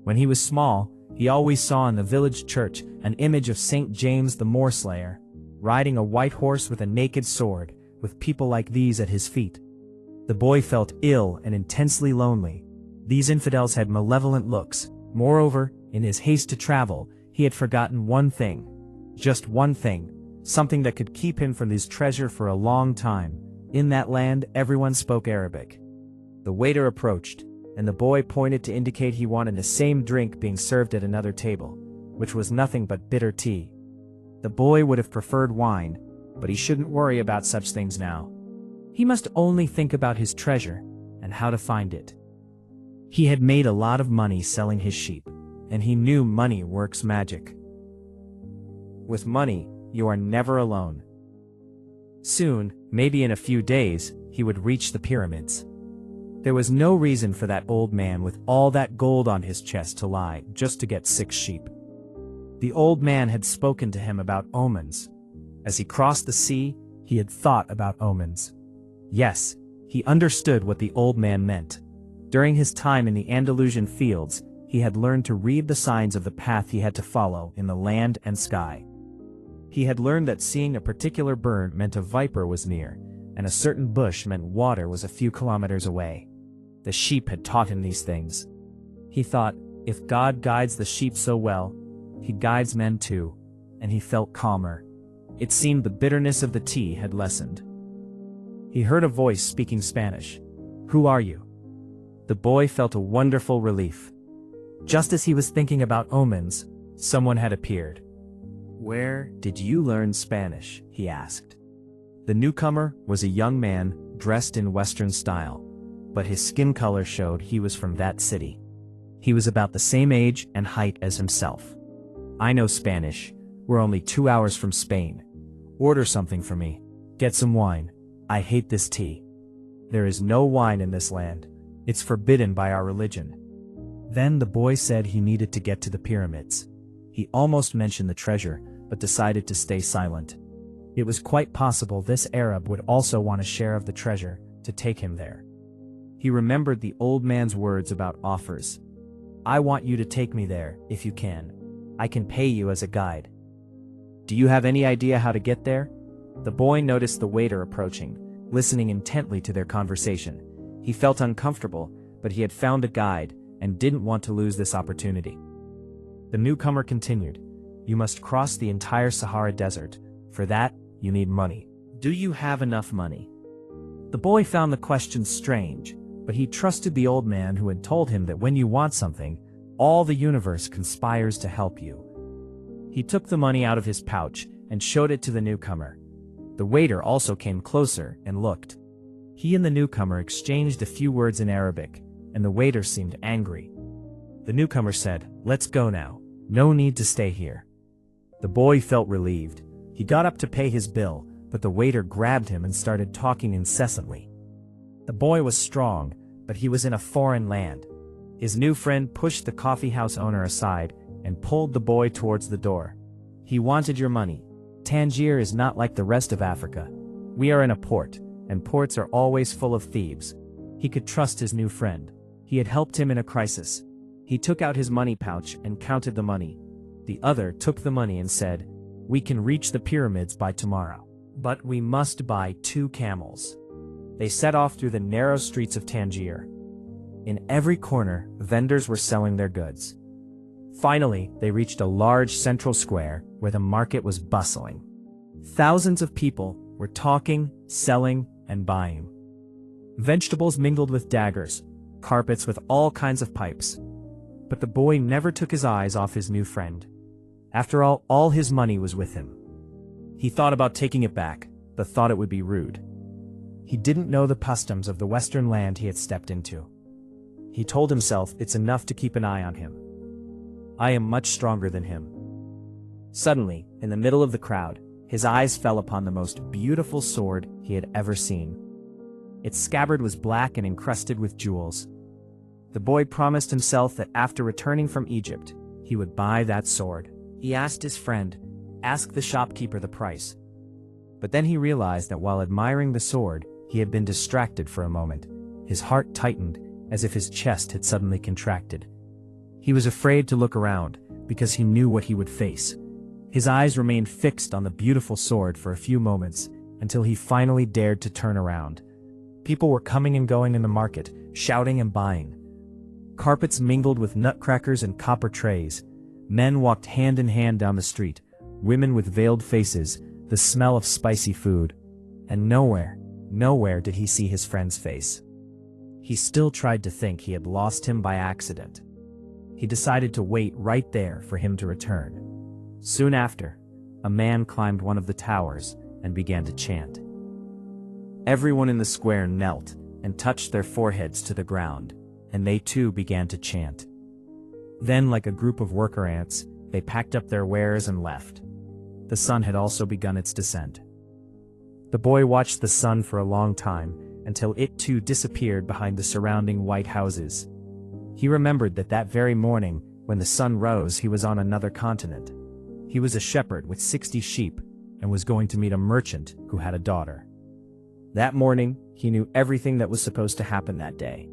When he was small, he always saw in the village church an image of St. James the Moorslayer, riding a white horse with a naked sword, with people like these at his feet. The boy felt ill and intensely lonely. These infidels had malevolent looks. Moreover, in his haste to travel, he had forgotten one thing. Just one thing. Something that could keep him from his treasure for a long time. In that land, everyone spoke Arabic. The waiter approached, and the boy pointed to indicate he wanted the same drink being served at another table, which was nothing but bitter tea. The boy would have preferred wine, but he shouldn't worry about such things now. He must only think about his treasure and how to find it. He had made a lot of money selling his sheep, and he knew money works magic. With money, you are never alone. Soon, maybe in a few days, he would reach the pyramids. There was no reason for that old man with all that gold on his chest to lie just to get 6 sheep. The old man had spoken to him about omens. As he crossed the sea, he had thought about omens. Yes, he understood what the old man meant. During his time in the Andalusian fields, he had learned to read the signs of the path he had to follow in the land and sky. He had learned that seeing a particular bird meant a viper was near, and a certain bush meant water was a few kilometers away. The sheep had taught him these things. He thought, if God guides the sheep so well, he guides men too, and he felt calmer. It seemed the bitterness of the tea had lessened. He heard a voice speaking Spanish. "Who are you?" The boy felt a wonderful relief. Just as he was thinking about omens, someone had appeared. "Where did you learn Spanish?" he asked. The newcomer was a young man dressed in Western style, but his skin color showed he was from that city. He was about the same age and height as himself. "I know Spanish. We're only 2 hours from Spain. Order something for me. Get some wine. I hate this tea. There is no wine in this land. It's forbidden by our religion." Then the boy said he needed to get to the pyramids. He almost mentioned the treasure, but decided to stay silent. It was quite possible this Arab would also want a share of the treasure to take him there. He remembered the old man's words about offers. "I want you to take me there, if you can. I can pay you as a guide." "Do you have any idea how to get there?" The boy noticed the waiter approaching, listening intently to their conversation. He felt uncomfortable, but he had found a guide and didn't want to lose this opportunity. The newcomer continued, "You must cross the entire Sahara Desert. For that, you need money. Do you have enough money?" The boy found the question strange, but he trusted the old man who had told him that when you want something, all the universe conspires to help you. He took the money out of his pouch and showed it to the newcomer. The waiter also came closer and looked. He and the newcomer exchanged a few words in Arabic, and the waiter seemed angry. The newcomer said, "Let's go now. No need to stay here." The boy felt relieved. He got up to pay his bill, but the waiter grabbed him and started talking incessantly. The boy was strong, but he was in a foreign land. His new friend pushed the coffeehouse owner aside and pulled the boy towards the door. "He wanted your money. Tangier is not like the rest of Africa. We are in a port, and ports are always full of thieves." He could trust his new friend. He had helped him in a crisis. He took out his money pouch and counted the money. The other took the money and said, "We can reach the pyramids by tomorrow. But we must buy 2 camels." They set off through the narrow streets of Tangier. In every corner, vendors were selling their goods. Finally, they reached a large central square where the market was bustling. Thousands of people were talking, selling, and buying. Vegetables mingled with daggers, carpets with all kinds of pipes. But the boy never took his eyes off his new friend. After all his money was with him. He thought about taking it back, but thought it would be rude. He didn't know the customs of the Western land he had stepped into. He told himself it's enough to keep an eye on him. "I am much stronger than him." Suddenly, in the middle of the crowd, his eyes fell upon the most beautiful sword he had ever seen. Its scabbard was black and encrusted with jewels. The boy promised himself that after returning from Egypt, he would buy that sword. He asked his friend, "Ask the shopkeeper the price." But then he realized that while admiring the sword, he had been distracted for a moment. His heart tightened, as if his chest had suddenly contracted. He was afraid to look around, because he knew what he would face. His eyes remained fixed on the beautiful sword for a few moments, until he finally dared to turn around. People were coming and going in the market, shouting and buying. Carpets mingled with nutcrackers and copper trays. Men walked hand in hand down the street, women with veiled faces, the smell of spicy food. And nowhere did he see his friend's face. He still tried to think he had lost him by accident. He decided to wait right there for him to return. Soon after, a man climbed one of the towers and began to chant. Everyone in the square knelt and touched their foreheads to the ground, and they too began to chant. Then, like a group of worker ants, they packed up their wares and left. The sun had also begun its descent. The boy watched the sun for a long time, until it too disappeared behind the surrounding white houses. He remembered that very morning, when the sun rose, he was on another continent. He was a shepherd with 60 sheep, and was going to meet a merchant who had a daughter. That morning, he knew everything that was supposed to happen that day.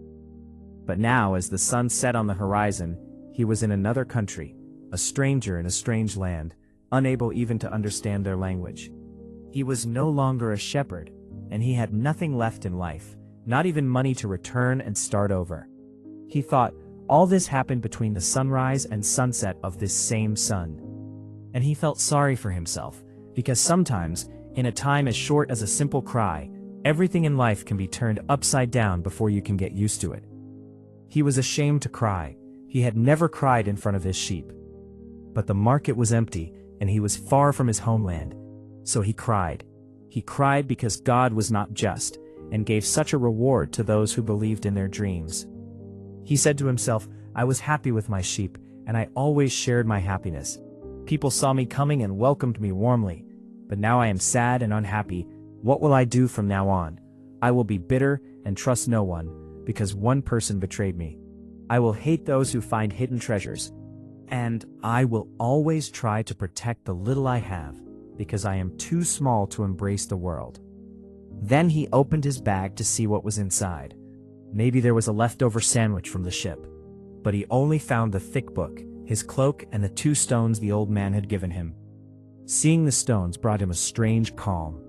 But now, as the sun set on the horizon, he was in another country, a stranger in a strange land, unable even to understand their language. He was no longer a shepherd, and he had nothing left in life, not even money to return and start over. He thought, all this happened between the sunrise and sunset of this same sun. And he felt sorry for himself, because sometimes, in a time as short as a simple cry, everything in life can be turned upside down before you can get used to it. He was ashamed to cry. He had never cried in front of his sheep. But the market was empty, and he was far from his homeland. So he cried. He cried because God was not just, and gave such a reward to those who believed in their dreams. He said to himself, I was happy with my sheep, and I always shared my happiness. People saw me coming and welcomed me warmly. But now I am sad and unhappy. What will I do from now on? I will be bitter and trust no one, because one person betrayed me. I will hate those who find hidden treasures. And I will always try to protect the little I have, because I am too small to embrace the world. Then he opened his bag to see what was inside. Maybe there was a leftover sandwich from the ship. But he only found the thick book, his cloak, and the 2 stones the old man had given him. Seeing the stones brought him a strange calm.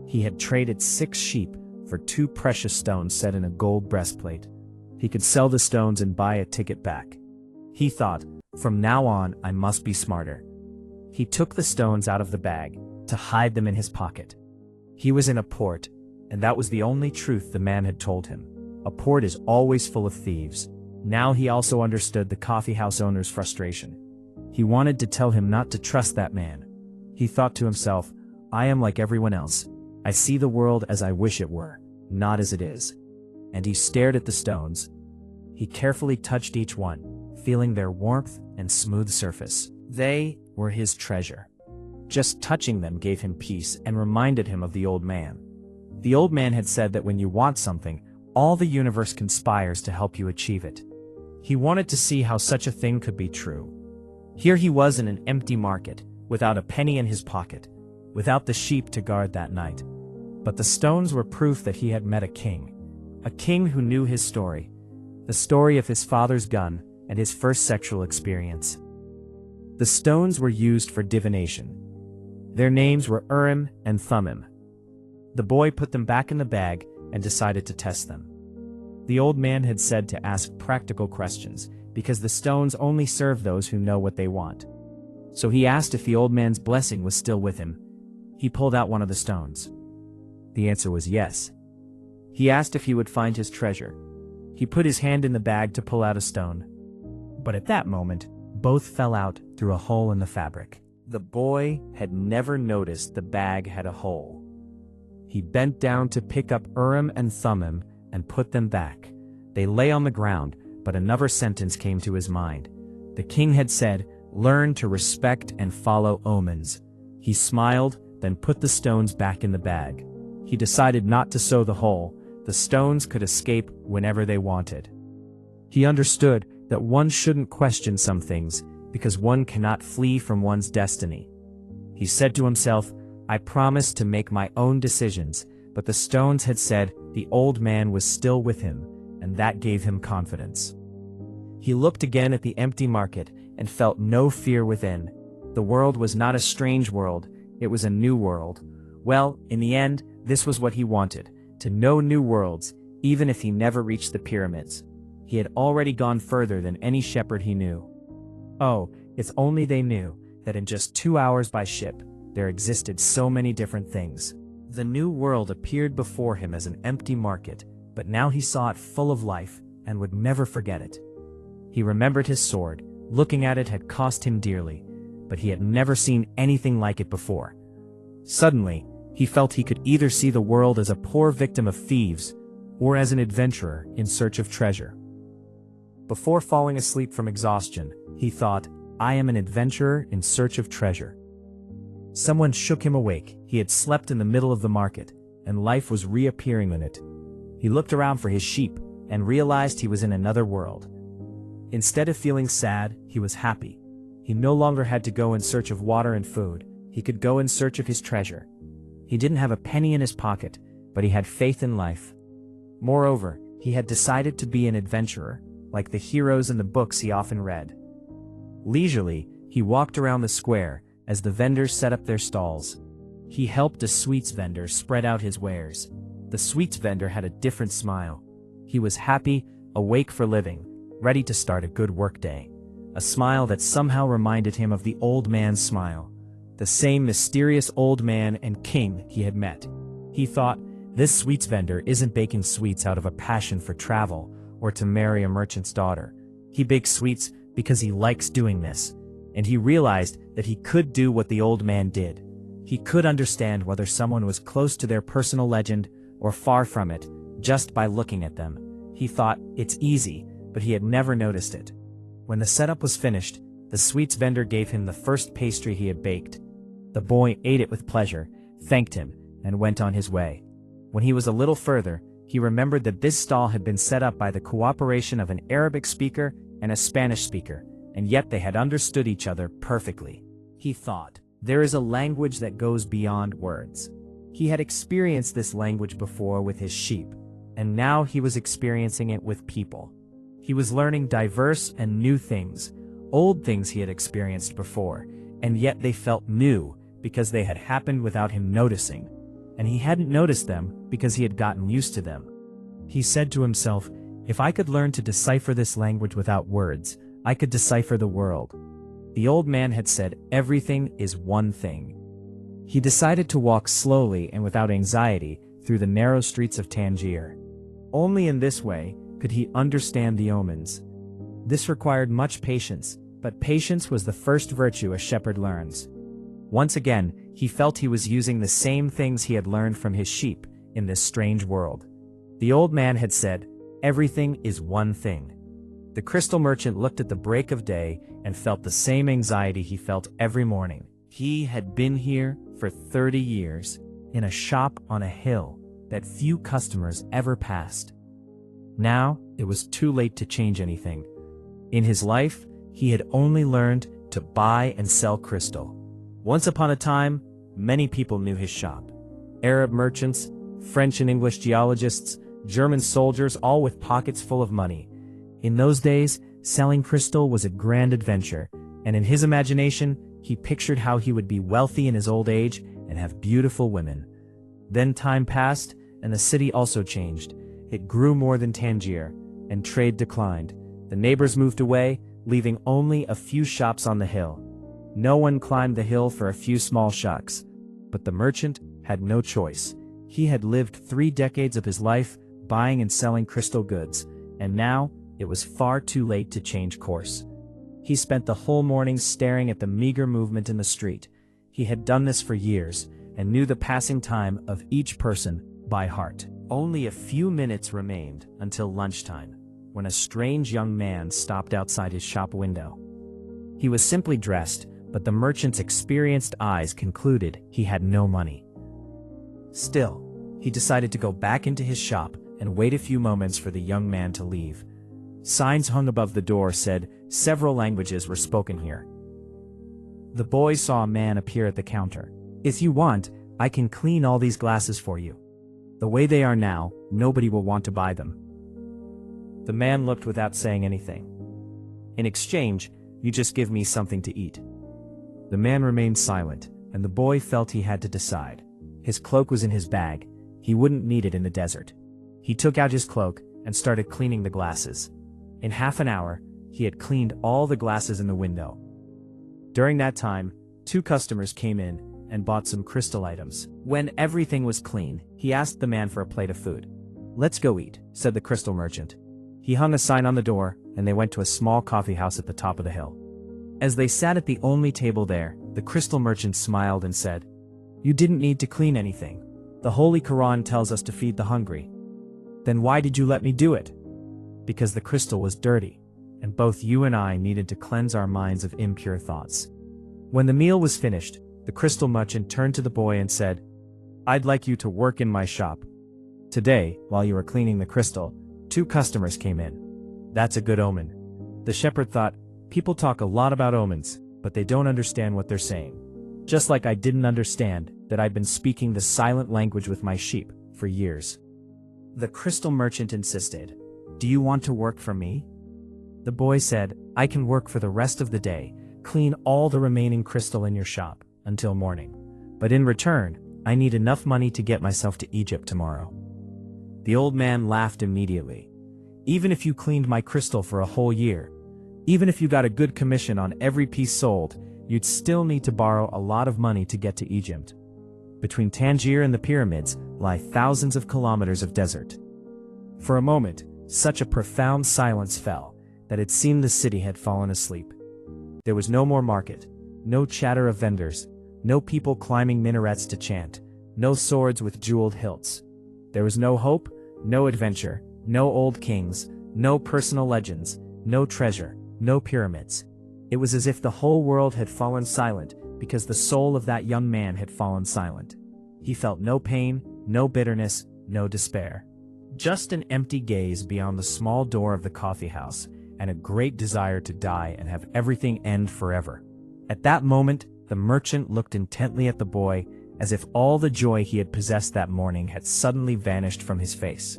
He had traded 6 sheep for 2 precious stones set in a gold breastplate. He could sell the stones and buy a ticket back. He thought, from now on I must be smarter. He took the stones out of the bag to hide them in his pocket. He was in a port, and that was the only truth the man had told him. A port is always full of thieves. Now he also understood the coffeehouse owner's frustration. He wanted to tell him not to trust that man. He thought to himself, I am like everyone else. I see the world as I wish it were, not as it is. And he stared at the stones. He carefully touched each one, feeling their warmth and smooth surface. They were his treasure. Just touching them gave him peace and reminded him of the old man. The old man had said that when you want something, all the universe conspires to help you achieve it. He wanted to see how such a thing could be true. Here he was in an empty market, without a penny in his pocket, without the sheep to guard that night. But the stones were proof that he had met a king who knew his story, the story of his father's gun and his first sexual experience. The stones were used for divination. Their names were Urim and Thummim. The boy put them back in the bag and decided to test them. The old man had said to ask practical questions, because the stones only serve those who know what they want. So he asked if the old man's blessing was still with him. He pulled out one of the stones. The answer was yes. He asked if he would find his treasure. He put his hand in the bag to pull out a stone. But at that moment, both fell out through a hole in the fabric. The boy had never noticed the bag had a hole. He bent down to pick up Urim and Thummim and put them back. They lay on the ground, but another sentence came to his mind. The king had said, "Learn to respect and follow omens." He smiled, then put the stones back in the bag. He decided not to sew the hole. The stones could escape whenever they wanted. He understood that one shouldn't question some things, because one cannot flee from one's destiny. He said to himself, I promised to make my own decisions, but the stones had said the old man was still with him, and that gave him confidence. He looked again at the empty market and felt no fear within. The world was not a strange world, it was a new world. Well, in the end, this was what he wanted, to know new worlds, even if he never reached the pyramids. He had already gone further than any shepherd he knew. Oh, if only they knew that in just 2 hours by ship, there existed so many different things. The new world appeared before him as an empty market, but now he saw it full of life and would never forget it. He remembered his sword. Looking at it had cost him dearly, but he had never seen anything like it before. Suddenly, he He felt he could either see the world as a poor victim of thieves or as an adventurer in search of treasure. Before falling asleep from exhaustion, he thought, "I am an adventurer in search of treasure." Someone shook him awake. He had slept in the middle of the market, and life was reappearing in it. He looked around for his sheep and realized he was in another world. Instead of feeling sad, he was happy. He no longer had to go in search of water and food. He could go in search of his treasure. He didn't have a penny in his pocket, but he had faith in life. Moreover, he had decided to be an adventurer, like the heroes in the books he often read. Leisurely, he walked around the square as the vendors set up their stalls. He helped a sweets vendor spread out his wares. The sweets vendor had a different smile. He was happy, awake for living, ready to start a good workday. A smile that somehow reminded him of the old man's smile, the same mysterious old man and king he had met. He thought, this sweets vendor isn't baking sweets out of a passion for travel or to marry a merchant's daughter. He bakes sweets because he likes doing this, and he realized that he could do what the old man did. He could understand whether someone was close to their personal legend or far from it just by looking at them. He thought, it's easy, but he had never noticed it. When the setup was finished, the sweets vendor gave him the first pastry he had baked. The boy ate it with pleasure, thanked him, and went on his way. When he was a little further, he remembered that this stall had been set up by the cooperation of an Arabic speaker and a Spanish speaker, and yet they had understood each other perfectly. He thought, there is a language that goes beyond words. He had experienced this language before with his sheep, and now he was experiencing it with people. He was learning diverse and new things, old things he had experienced before, and yet they felt new because they had happened without him noticing, and he hadn't noticed them because he had gotten used to them. He said to himself, if I could learn to decipher this language without words, I could decipher the world. The old man had said everything is one thing. He decided to walk slowly and without anxiety through the narrow streets of Tangier. Only in this way could he understand the omens. This required much patience, but patience was the first virtue a shepherd learns. Once again, he felt he was using the same things he had learned from his sheep in this strange world. The old man had said, everything is one thing. The crystal merchant looked at the break of day and felt the same anxiety he felt every morning. He had been here for 30 years, in a shop on a hill that few customers ever passed. Now, it was too late to change anything. In his life, he had only learned to buy and sell crystal. Once upon a time, many people knew his shop. Arab merchants, French and English geologists, German soldiers, all with pockets full of money. In those days, selling crystal was a grand adventure, and in his imagination, he pictured how he would be wealthy in his old age and have beautiful women. Then time passed, and the city also changed. It grew more than Tangier, and trade declined. The neighbors moved away, leaving only a few shops on the hill. No one climbed the hill for a few small shocks. But the merchant had no choice. He had lived 3 decades of his life buying and selling crystal goods, and now it was far too late to change course. He spent the whole morning staring at the meager movement in the street. He had done this for years, and knew the passing time of each person by heart. Only a few minutes remained until lunchtime, when a strange young man stopped outside his shop window. He was simply dressed, but the merchant's experienced eyes concluded he had no money. Still, he decided to go back into his shop and wait a few moments for the young man to leave. Signs hung above the door said several languages were spoken here. The boy saw a man appear at the counter. If you want, I can clean all these glasses for you. The way they are now, nobody will want to buy them. The man looked without saying anything. In exchange, you just give me something to eat. The man remained silent, and the boy felt he had to decide. His cloak was in his bag. He wouldn't need it in the desert. He took out his cloak and started cleaning the glasses. In half an hour, he had cleaned all the glasses in the window. During that time, 2 customers came in and bought some crystal items. When everything was clean, he asked the man for a plate of food. Let's go eat, said the crystal merchant. He hung a sign on the door, and they went to a small coffee house at the top of the hill. As they sat at the only table there, the crystal merchant smiled and said, You didn't need to clean anything. The Holy Quran tells us to feed the hungry. Then why did you let me do it? Because the crystal was dirty, and both you and I needed to cleanse our minds of impure thoughts. When the meal was finished, the crystal merchant turned to the boy and said, I'd like you to work in my shop. Today, while you were cleaning the crystal, 2 customers came in. That's a good omen. The shepherd thought, people talk a lot about omens, but they don't understand what they're saying. Just like I didn't understand that I'd been speaking the silent language with my sheep for years. The crystal merchant insisted, Do you want to work for me? The boy said, I can work for the rest of the day, clean all the remaining crystal in your shop, until morning. But in return, I need enough money to get myself to Egypt tomorrow. The old man laughed immediately. Even if you cleaned my crystal for a whole year, even if you got a good commission on every piece sold, you'd still need to borrow a lot of money to get to Egypt. Between Tangier and the pyramids lie thousands of kilometers of desert. For a moment, such a profound silence fell that it seemed the city had fallen asleep. There was no more market, no chatter of vendors, no people climbing minarets to chant, no swords with jeweled hilts. There was no hope, no adventure, no old kings, no personal legends, no treasure, no pyramids. It was as if the whole world had fallen silent because the soul of that young man had fallen silent. He felt no pain, no bitterness, no despair. Just an empty gaze beyond the small door of the coffee house and a great desire to die and have everything end forever. At that moment, the merchant looked intently at the boy as if all the joy he had possessed that morning had suddenly vanished from his face.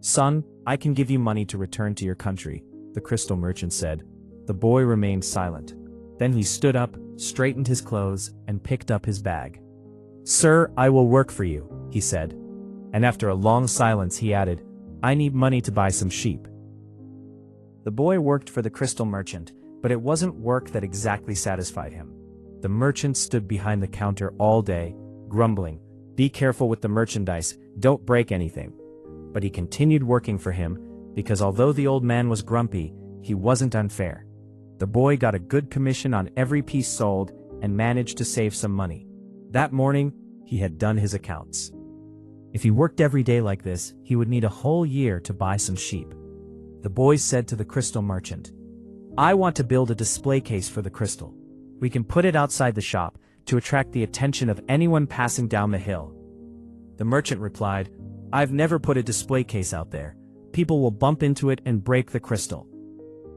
Son, I can give you money to return to your country, the crystal merchant said. The boy remained silent. Then he stood up, straightened his clothes, and picked up his bag. Sir, I will work for you, he said. And after a long silence he added, I need money to buy some sheep. The boy worked for the crystal merchant, but it wasn't work that exactly satisfied him. The merchant stood behind the counter all day, grumbling, Be careful with the merchandise, don't break anything. But he continued working for him, because although the old man was grumpy, he wasn't unfair. The boy got a good commission on every piece sold and managed to save some money. That morning, he had done his accounts. If he worked every day like this, he would need a whole year to buy some sheep. The boy said to the crystal merchant, I want to build a display case for the crystal. We can put it outside the shop to attract the attention of anyone passing down the hill. The merchant replied, I've never put a display case out there. People will bump into it and break the crystal.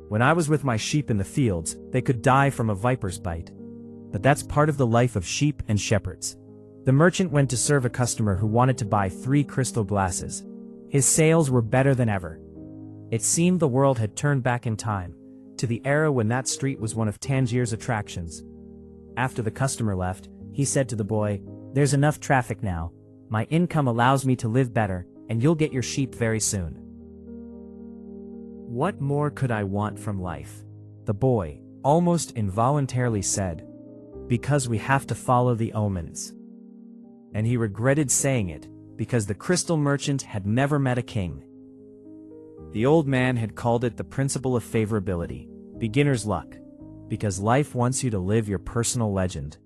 When I was with my sheep in the fields, they could die from a viper's bite. But that's part of the life of sheep and shepherds. The merchant went to serve a customer who wanted to buy 3 crystal glasses. His sales were better than ever. It seemed the world had turned back in time, to the era when that street was one of Tangier's attractions. After the customer left, he said to the boy, There's enough traffic now. My income allows me to live better, and you'll get your sheep very soon. What more could I want from life? The boy, almost involuntarily said, Because we have to follow the omens. And he regretted saying it, because the crystal merchant had never met a king. The old man had called it the principle of favorability, beginner's luck, because life wants you to live your personal legend.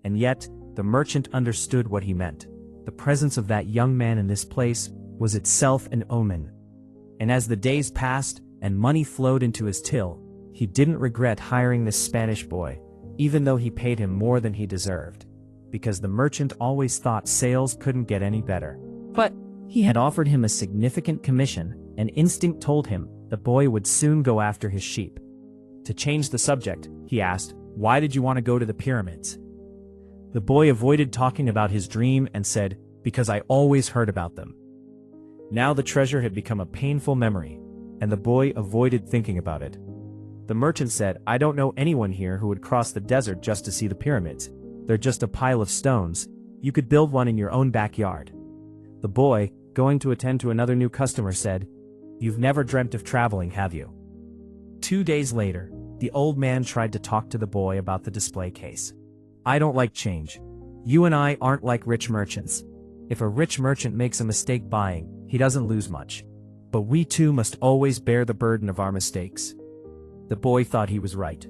And yet, the merchant understood what he meant. The presence of that young man in this place was itself an omen. And as the days passed and money flowed into his till, he didn't regret hiring this Spanish boy, even though he paid him more than he deserved, because the merchant always thought sales couldn't get any better. But he had offered him a significant commission, and instinct told him the boy would soon go after his sheep. To change the subject, he asked, Why did you want to go to the pyramids? The boy avoided talking about his dream and said, Because I always heard about them. Now the treasure had become a painful memory, and the boy avoided thinking about it. The merchant said, I don't know anyone here who would cross the desert just to see the pyramids. They're just a pile of stones. You could build one in your own backyard. The boy, going to attend to another new customer, said, You've never dreamt of traveling, have you? 2 days later, the old man tried to talk to the boy about the display case. I don't like change. You and I aren't like rich merchants. If a rich merchant makes a mistake buying, he doesn't lose much. But we too must always bear the burden of our mistakes. The boy thought he was right.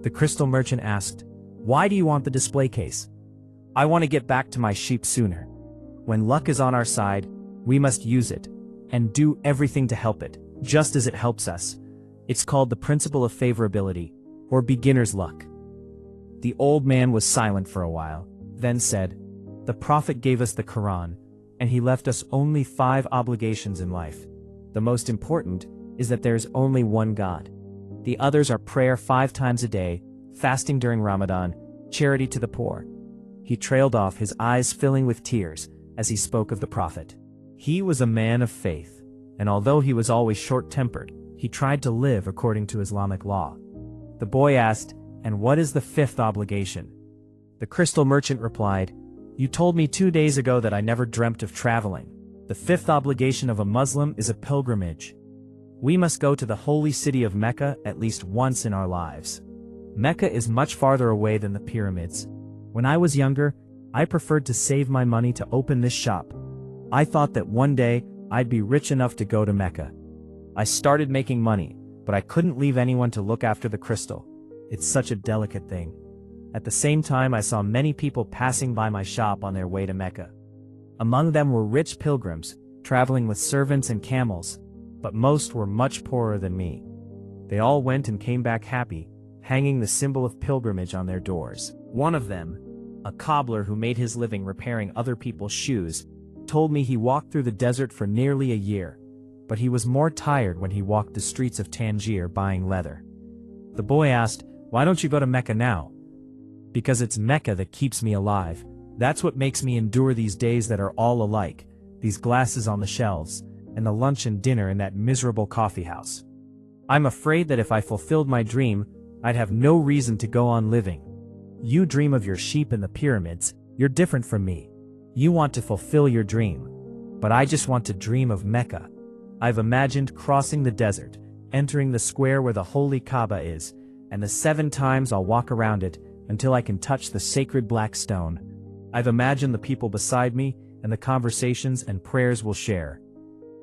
The crystal merchant asked, Why do you want the display case? I want to get back to my sheep sooner. When luck is on our side, we must use it, and do everything to help it, just as it helps us. It's called the principle of favorability, or beginner's luck. The old man was silent for a while, then said, "The Prophet gave us the Quran, and he left us only 5 obligations in life. The most important is that there is only one God. The others are prayer 5 times a day, fasting during Ramadan, charity to the poor." He trailed off, his eyes filling with tears, as he spoke of the Prophet. He was a man of faith, and although he was always short-tempered, he tried to live according to Islamic law. The boy asked, "And what is the 5th obligation?" The crystal merchant replied, "You told me 2 days ago that I never dreamt of traveling. The 5th obligation of a Muslim is a pilgrimage. We must go to the holy city of Mecca at least once in our lives. Mecca is much farther away than the pyramids. When I was younger, I preferred to save my money to open this shop. I thought that one day I'd be rich enough to go to Mecca. I started making money, but I couldn't leave anyone to look after the crystal. It's such a delicate thing. At the same time, I saw many people passing by my shop on their way to Mecca. Among them were rich pilgrims, traveling with servants and camels, but most were much poorer than me. They all went and came back happy, hanging the symbol of pilgrimage on their doors. One of them, a cobbler who made his living repairing other people's shoes, told me he walked through the desert for nearly a year, but he was more tired when he walked the streets of Tangier buying leather. The boy asked, "Why don't you go to Mecca now?" "Because it's Mecca that keeps me alive. That's what makes me endure these days that are all alike, these glasses on the shelves, and the lunch and dinner in that miserable coffee house. I'm afraid that if I fulfilled my dream, I'd have no reason to go on living. You dream of your sheep in the pyramids, you're different from me. You want to fulfill your dream. But I just want to dream of Mecca. I've imagined crossing the desert, entering the square where the holy Kaaba is, and the 7 times I'll walk around it until I can touch the sacred black stone. I've imagined the people beside me and the conversations and prayers we'll share.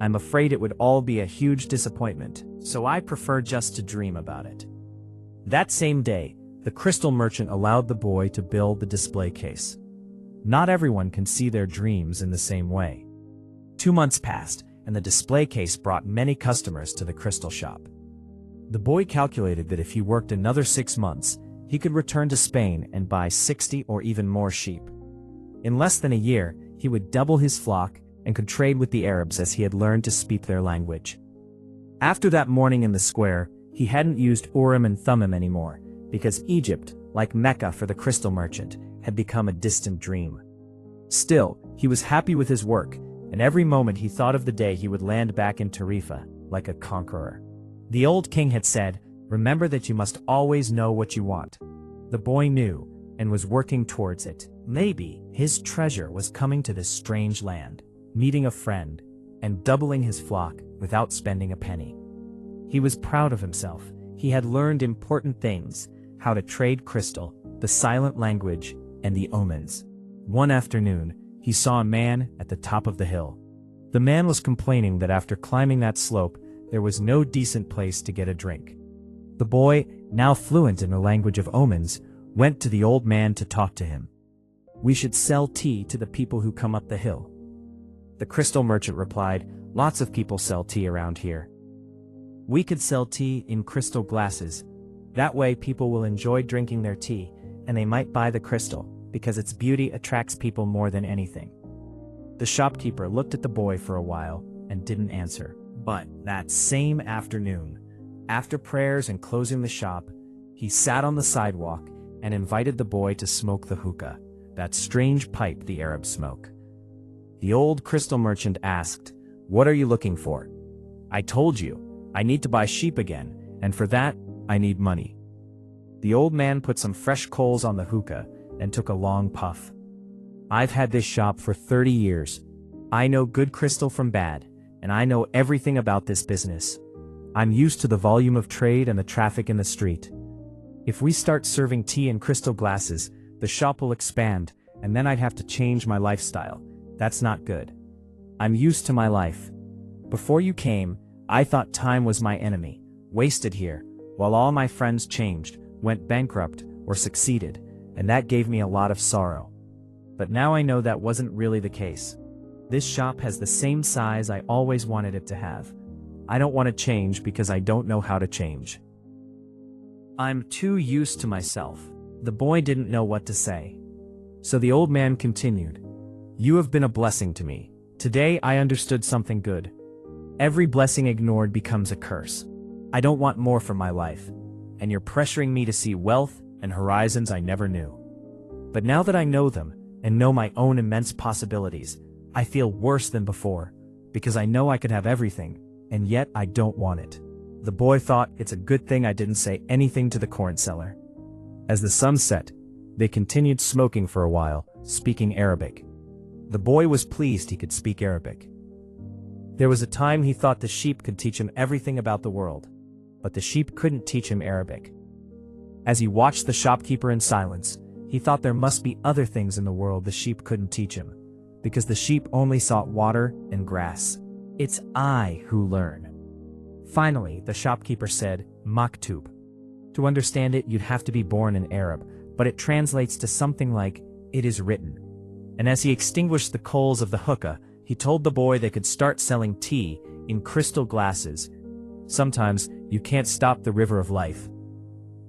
I'm afraid it would all be a huge disappointment, so I prefer just to dream about it." That same day, the crystal merchant allowed the boy to build the display case. Not everyone can see their dreams in the same way. 2 months passed, and the display case brought many customers to the crystal shop. The boy calculated that if he worked another 6 months, he could return to Spain and buy 60 or even more sheep. In less than a year, he would double his flock and could trade with the Arabs as he had learned to speak their language. After that morning in the square, he hadn't used Urim and Thummim anymore, because Egypt, like Mecca for the crystal merchant, had become a distant dream. Still, he was happy with his work, and every moment he thought of the day he would land back in Tarifa, like a conqueror. The old king had said, "Remember that you must always know what you want." The boy knew, and was working towards it. Maybe his treasure was coming to this strange land, meeting a friend, and doubling his flock without spending a penny. He was proud of himself. He had learned important things, how to trade crystal, the silent language, and the omens. One afternoon, he saw a man at the top of the hill. The man was complaining that after climbing that slope, there was no decent place to get a drink. The boy, now fluent in the language of omens, went to the old man to talk to him. "We should sell tea to the people who come up the hill." The crystal merchant replied, "Lots of people sell tea around here. We could sell tea in crystal glasses. That way people will enjoy drinking their tea, and they might buy the crystal, because its beauty attracts people more than anything." The shopkeeper looked at the boy for a while and didn't answer. But that same afternoon, after prayers and closing the shop, he sat on the sidewalk and invited the boy to smoke the hookah, that strange pipe the Arabs smoke. The old crystal merchant asked, "What are you looking for?" "I told you, I need to buy sheep again, and for that, I need money." The old man put some fresh coals on the hookah and took a long puff. "I've had this shop for 30 years. I know good crystal from bad, and I know everything about this business. I'm used to the volume of trade and the traffic in the street. If we start serving tea in crystal glasses, the shop will expand, and then I'd have to change my lifestyle. That's not good. I'm used to my life. Before you came, I thought time was my enemy, wasted here, while all my friends changed, went bankrupt, or succeeded, and that gave me a lot of sorrow. But now I know that wasn't really the case. This shop has the same size I always wanted it to have. I don't want to change because I don't know how to change. I'm too used to myself. The boy didn't know what to say. So the old man continued. You have been a blessing to me. Today I understood something good. Every blessing ignored becomes a curse. I don't want more from my life. And you're pressuring me to see wealth and horizons I never knew. But now that I know them and know my own immense possibilities, I feel worse than before, because I know I could have everything, and yet I don't want it. The boy thought it's a good thing I didn't say anything to the corn seller. As the sun set, they continued smoking for a while, speaking Arabic. The boy was pleased he could speak Arabic. There was a time he thought the sheep could teach him everything about the world, but the sheep couldn't teach him Arabic. As he watched the shopkeeper in silence, he thought there must be other things in the world the sheep couldn't teach him, because the sheep only sought water and grass. It's I who learn. Finally, the shopkeeper said, Maktub. To understand it, you'd have to be born in Arab, but it translates to something like, it is written. And as he extinguished the coals of the hookah, he told the boy they could start selling tea in crystal glasses. Sometimes, you can't stop the river of life.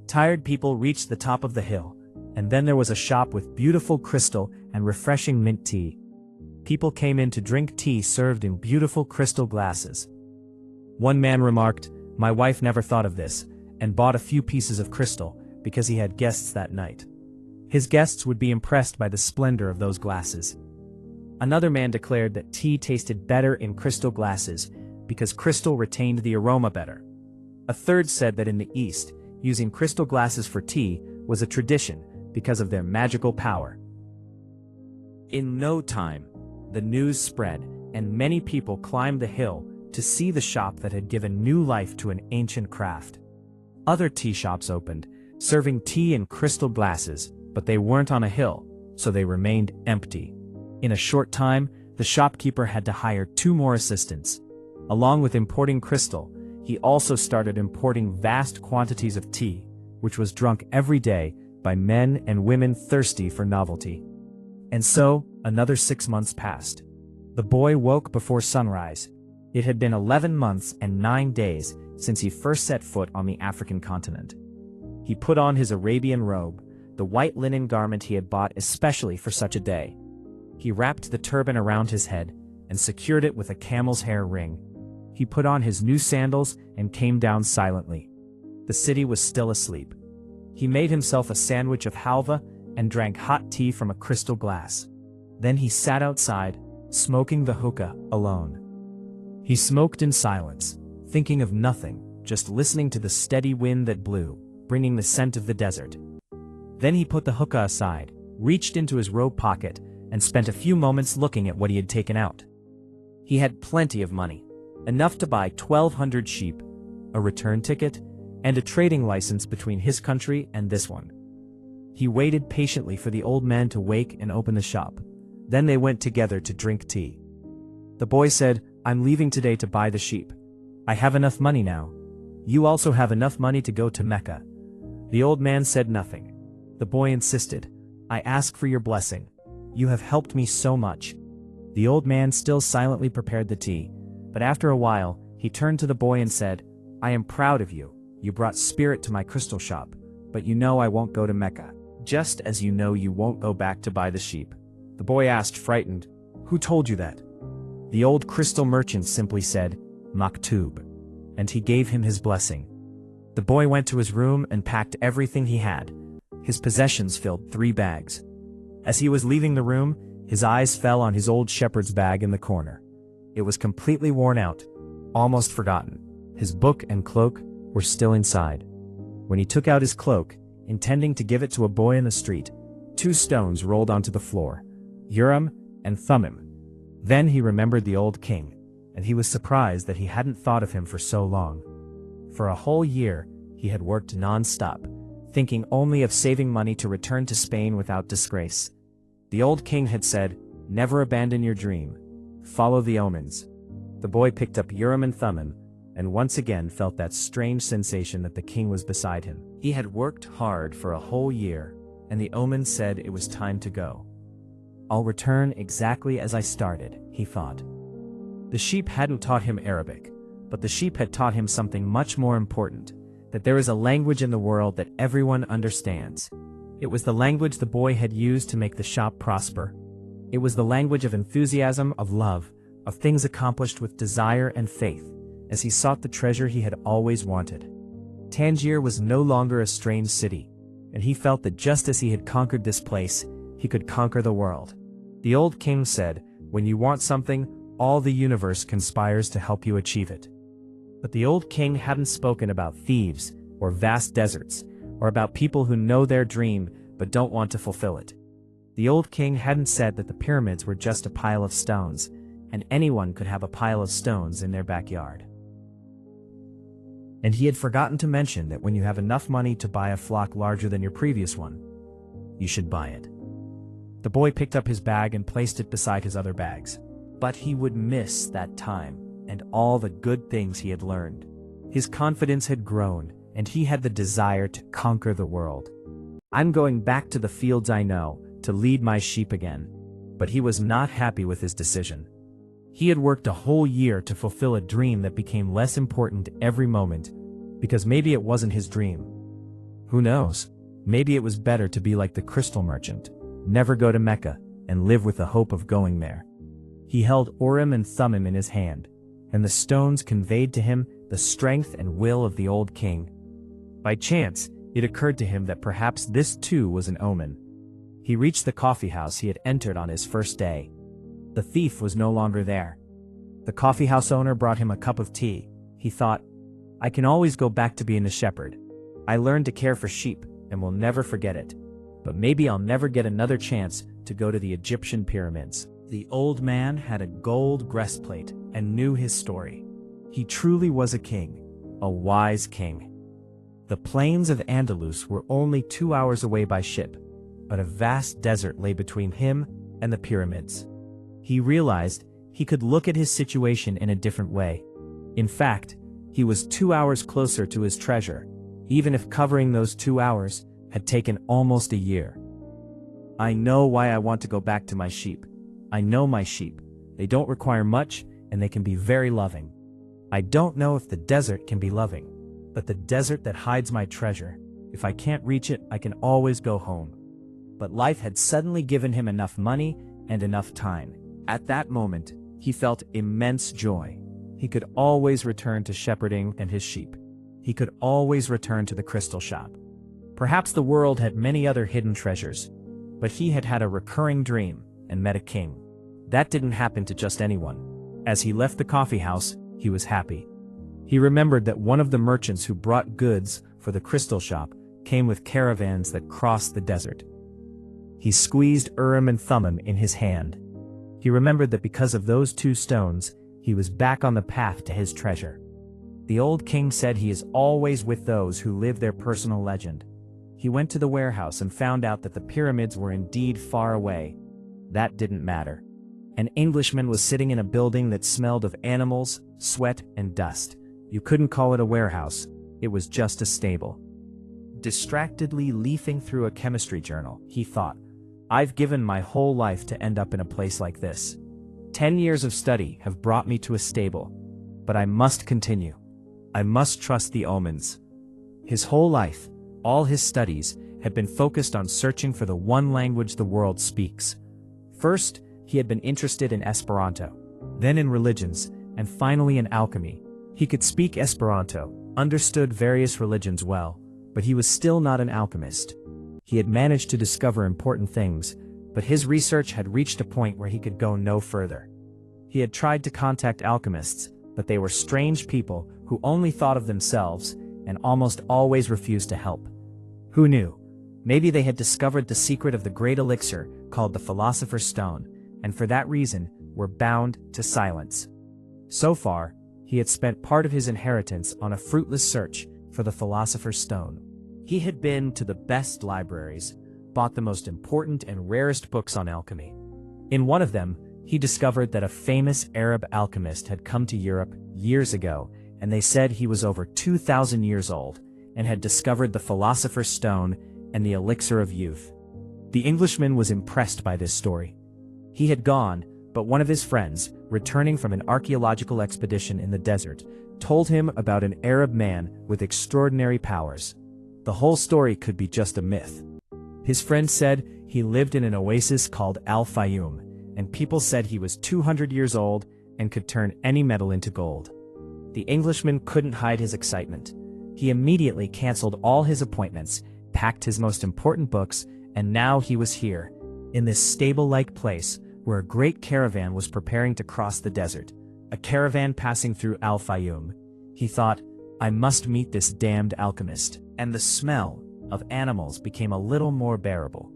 Tired people reached the top of the hill, and then there was a shop with beautiful crystal and refreshing mint tea. People came in to drink tea served in beautiful crystal glasses. One man remarked, my wife never thought of this, and bought a few pieces of crystal, because he had guests that night. His guests would be impressed by the splendor of those glasses. Another man declared that tea tasted better in crystal glasses, because crystal retained the aroma better. A third said that in the East, using crystal glasses for tea was a tradition because of their magical power. In no time, the news spread, and many people climbed the hill to see the shop that had given new life to an ancient craft. Other tea shops opened, serving tea in crystal glasses, but they weren't on a hill, so they remained empty. In a short time, the shopkeeper had to hire 2 more assistants. Along with importing crystal, he also started importing vast quantities of tea, which was drunk every day by men and women thirsty for novelty. And so, another 6 months passed. The boy woke before sunrise. It had been 11 months and 9 days since he first set foot on the African continent. He put on his Arabian robe, the white linen garment he had bought especially for such a day. He wrapped the turban around his head and secured it with a camel's hair ring. He put on his new sandals and came down silently. The city was still asleep. He made himself a sandwich of halva and drank hot tea from a crystal glass. Then he sat outside, smoking the hookah alone. He smoked in silence, thinking of nothing, just listening to the steady wind that blew, bringing the scent of the desert. Then he put the hookah aside, reached into his robe pocket, and spent a few moments looking at what he had taken out. He had plenty of money, enough to buy 1,200 sheep, a return ticket, and a trading license between his country and this one. He waited patiently for the old man to wake and open the shop. Then they went together to drink tea. The boy said, I'm leaving today to buy the sheep. I have enough money now. You also have enough money to go to Mecca. The old man said nothing. The boy insisted, I ask for your blessing. You have helped me so much. The old man still silently prepared the tea, but after a while, he turned to the boy and said, I am proud of you. You brought spirit to my crystal shop, but you know I won't go to Mecca, just as you know you won't go back to buy the sheep. The boy asked, frightened, Who told you that? The old crystal merchant simply said, Maktub, and he gave him his blessing. The boy went to his room and packed everything he had. His possessions filled 3 bags. As he was leaving the room, his eyes fell on his old shepherd's bag in the corner. It was completely worn out, almost forgotten. His book and cloak were still inside. When he took out his cloak, intending to give it to a boy in the street, 2 stones rolled onto the floor, Urim and Thummim. Then he remembered the old king, and he was surprised that he hadn't thought of him for so long. For a whole year, he had worked non-stop, thinking only of saving money to return to Spain without disgrace. The old king had said, never abandon your dream. Follow the omens. The boy picked up Urim and Thummim, and once again felt that strange sensation that the king was beside him. He had worked hard for a whole year, and the omens said it was time to go. I'll return exactly as I started, he thought. The sheep hadn't taught him Arabic, but the sheep had taught him something much more important, that there is a language in the world that everyone understands. It was the language the boy had used to make the shop prosper. It was the language of enthusiasm, of love, of things accomplished with desire and faith, as he sought the treasure he had always wanted. Tangier was no longer a strange city, and he felt that just as he had conquered this place, he could conquer the world. The old king said, "When you want something, all the universe conspires to help you achieve it." But the old king hadn't spoken about thieves, or vast deserts, or about people who know their dream but don't want to fulfill it. The old king hadn't said that the pyramids were just a pile of stones, and anyone could have a pile of stones in their backyard. And he had forgotten to mention that when you have enough money to buy a flock larger than your previous one, you should buy it. The boy picked up his bag and placed it beside his other bags. But he would miss that time and all the good things he had learned. His confidence had grown, and he had the desire to conquer the world. "I'm going back to the fields I know, to lead my sheep again." But he was not happy with his decision. He had worked a whole year to fulfill a dream that became less important every moment, because maybe it wasn't his dream. Who knows? Maybe it was better to be like the crystal merchant, never go to Mecca, and live with the hope of going there. He held Urim and Thummim in his hand, and the stones conveyed to him the strength and will of the old king. By chance, it occurred to him that perhaps this too was an omen. He reached the coffee house he had entered on his first day. The thief was no longer there. The coffee house owner brought him a cup of tea. He thought, "I can always go back to being a shepherd. I learned to care for sheep and will never forget it. But maybe I'll never get another chance to go to the Egyptian pyramids." The old man had a gold breastplate and knew his story. He truly was a king, a wise king. The plains of Andalus were only 2 hours away by ship, but a vast desert lay between him and the pyramids. He realized he could look at his situation in a different way. In fact, he was 2 hours closer to his treasure, even if covering those 2 hours had taken almost a year. "I know why I want to go back to my sheep. I know my sheep. They don't require much, and they can be very loving. I don't know if the desert can be loving, but the desert that hides my treasure, if I can't reach it, I can always go home." But life had suddenly given him enough money and enough time. At that moment, he felt immense joy. He could always return to shepherding and his sheep. He could always return to the crystal shop. Perhaps the world had many other hidden treasures, but he had had a recurring dream and met a king. That didn't happen to just anyone. As he left the coffee house, he was happy. He remembered that one of the merchants who brought goods for the crystal shop came with caravans that crossed the desert. He squeezed Urim and Thummim in his hand. He remembered that because of those 2 stones, he was back on the path to his treasure. The old king said he is always with those who live their personal legend. He went to the warehouse and found out that the pyramids were indeed far away. That didn't matter. An Englishman was sitting in a building that smelled of animals, sweat, and dust. You couldn't call it a warehouse. It was just a stable. Distractedly leafing through a chemistry journal, he thought, "I've given my whole life to end up in a place like this. 10 years of study have brought me to a stable, but I must continue. I must trust the omens." His whole life, all his studies, had been focused on searching for the one language the world speaks. First, he had been interested in Esperanto, then in religions, and finally in alchemy. He could speak Esperanto, understood various religions well, but he was still not an alchemist. He had managed to discover important things, but his research had reached a point where he could go no further. He had tried to contact alchemists, but they were strange people who only thought of themselves and almost always refused to help. Who knew? Maybe they had discovered the secret of the great elixir called the Philosopher's Stone, and for that reason were bound to silence. So far, he had spent part of his inheritance on a fruitless search for the Philosopher's Stone. He had been to the best libraries, bought the most important and rarest books on alchemy. In one of them, he discovered that a famous Arab alchemist had come to Europe years ago, and they said he was over 2,000 years old and had discovered the Philosopher's Stone and the elixir of youth. The Englishman was impressed by this story. He had gone, but one of his friends, returning from an archaeological expedition in the desert, told him about an Arab man with extraordinary powers. The whole story could be just a myth. His friend said he lived in an oasis called Al-Fayoum, and people said he was 200 years old and could turn any metal into gold. The Englishman couldn't hide his excitement. He immediately canceled all his appointments, packed his most important books, and now he was here, in this stable-like place where a great caravan was preparing to cross the desert, a caravan passing through Al-Fayoum. He thought, I must meet this damned alchemist, and the smell of animals became a little more bearable.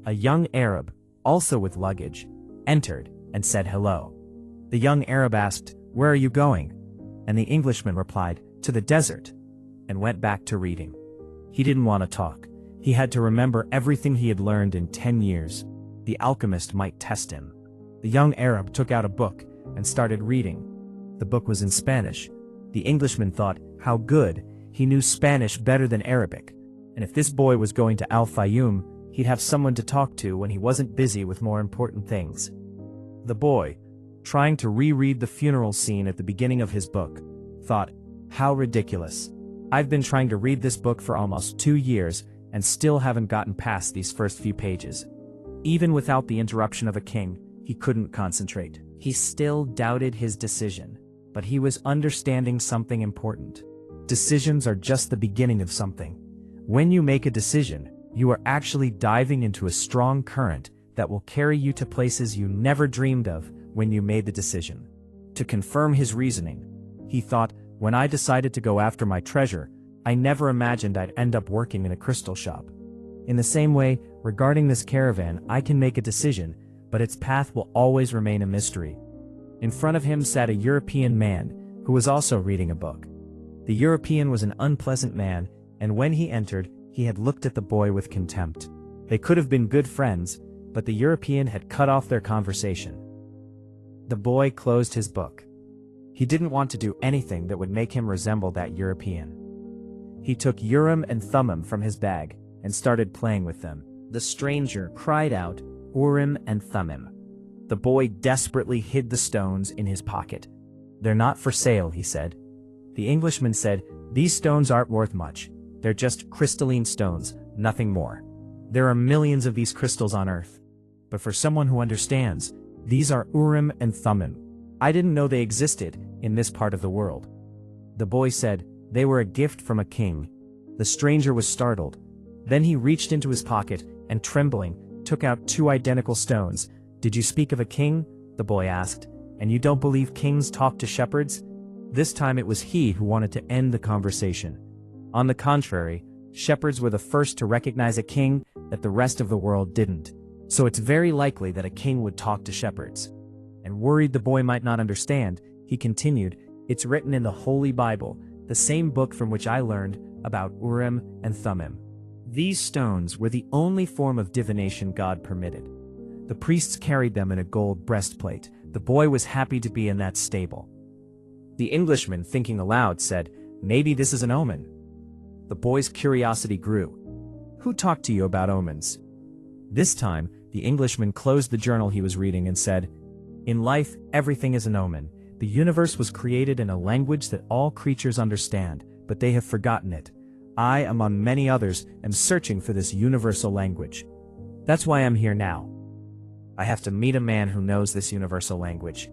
A young Arab, also with luggage, entered and said hello. The young Arab asked, "Where are you going?" And the Englishman replied, "To the desert," and went back to reading. He didn't want to talk. He had to remember everything he had learned in 10 years. The alchemist might test him. The young Arab took out a book and started reading. The book was in Spanish. The Englishman thought, how good, he knew Spanish better than Arabic. And if this boy was going to Al-Fayoum, he'd have someone to talk to when he wasn't busy with more important things. The boy, trying to reread the funeral scene at the beginning of his book, thought, how ridiculous. I've been trying to read this book for almost 2 years and still haven't gotten past these first few pages. Even without the interruption of a king, he couldn't concentrate. He still doubted his decision, but he was understanding something important. Decisions are just the beginning of something. When you make a decision, you are actually diving into a strong current that will carry you to places you never dreamed of when you made the decision. To confirm his reasoning, he thought, when I decided to go after my treasure, I never imagined I'd end up working in a crystal shop. In the same way, regarding this caravan, I can make a decision, but its path will always remain a mystery. In front of him sat a European man, who was also reading a book. The European was an unpleasant man, and when he entered, he had looked at the boy with contempt. They could have been good friends, but the European had cut off their conversation. The boy closed his book. He didn't want to do anything that would make him resemble that European. He took Urim and Thummim from his bag and started playing with them. The stranger cried out, Urim and Thummim. The boy desperately hid the stones in his pocket. They're not for sale, he said. The Englishman said, these stones aren't worth much. They're just crystalline stones, nothing more. There are millions of these crystals on Earth. But for someone who understands, these are Urim and Thummim. I didn't know they existed in this part of the world. The boy said, they were a gift from a king. The stranger was startled. Then he reached into his pocket and, trembling, took out 2 identical stones. Did you speak of a king? The boy asked. And you don't believe kings talk to shepherds? This time it was he who wanted to end the conversation. On the contrary, shepherds were the first to recognize a king that the rest of the world didn't. So it's very likely that a king would talk to shepherds. And worried the boy might not understand, he continued, it's written in the Holy Bible, the same book from which I learned about Urim and Thummim. These stones were the only form of divination God permitted. The priests carried them in a gold breastplate. The boy was happy to be in that stable. The Englishman, thinking aloud, said, maybe this is an omen. The boy's curiosity grew. Who talked to you about omens? This time, the Englishman closed the journal he was reading and said, in life, everything is an omen. The universe was created in a language that all creatures understand, but they have forgotten it. I, among many others, am searching for this universal language. That's why I'm here now. I have to meet a man who knows this universal language.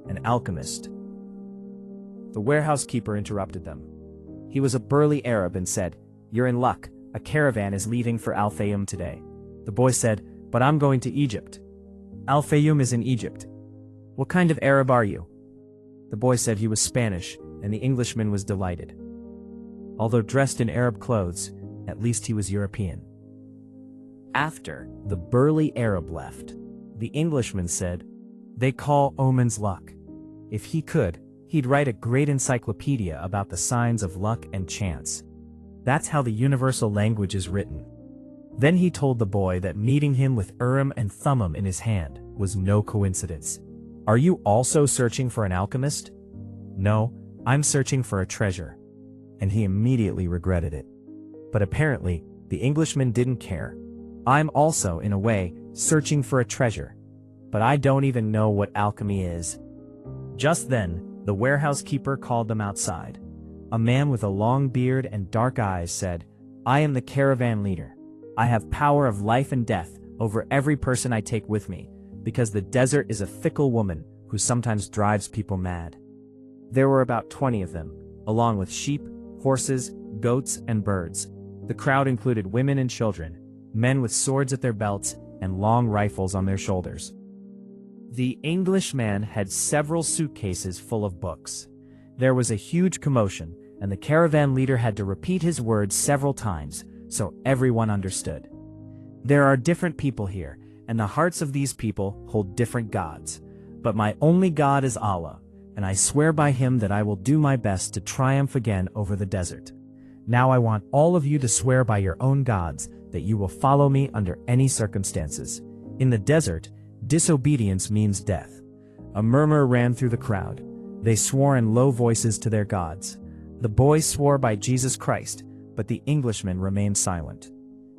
An alchemist. The warehouse keeper interrupted them. He was a burly Arab and said, you're in luck. A caravan is leaving for Al-Fayoum today. The boy said, but I'm going to Egypt. Al-Fayoum is in Egypt. What kind of Arab are you? The boy said he was Spanish, and the Englishman was delighted. Although dressed in Arab clothes, at least he was European. After the burly Arab left, the Englishman said, they call omens luck. If he could, he'd write a great encyclopedia about the signs of luck and chance. That's how the universal language is written. Then he told the boy that meeting him with Urim and Thummim in his hand was no coincidence. Are you also searching for an alchemist? No, I'm searching for a treasure. And he immediately regretted it. But apparently, the Englishman didn't care. I'm also, in a way, searching for a treasure. but I don't even know what alchemy is." Just then, the warehouse keeper called them outside. A man with a long beard and dark eyes said, "I am the caravan leader. I have power of life and death over every person I take with me, because the desert is a fickle woman who sometimes drives people mad." There were about 20 of them, along with sheep, horses, goats, and birds. The crowd included women and children, men with swords at their belts and long rifles on their shoulders. The Englishman had several suitcases full of books. There was a huge commotion, and the caravan leader had to repeat his words several times, so everyone understood. "There are different people here, and the hearts of these people hold different gods. But my only God is Allah, and I swear by him that I will do my best to triumph again over the desert. Now I want all of you to swear by your own gods that you will follow me under any circumstances. In the desert, disobedience means death." A murmur ran through the crowd. They swore in low voices to their gods. The boy swore by Jesus Christ, but the Englishman remained silent.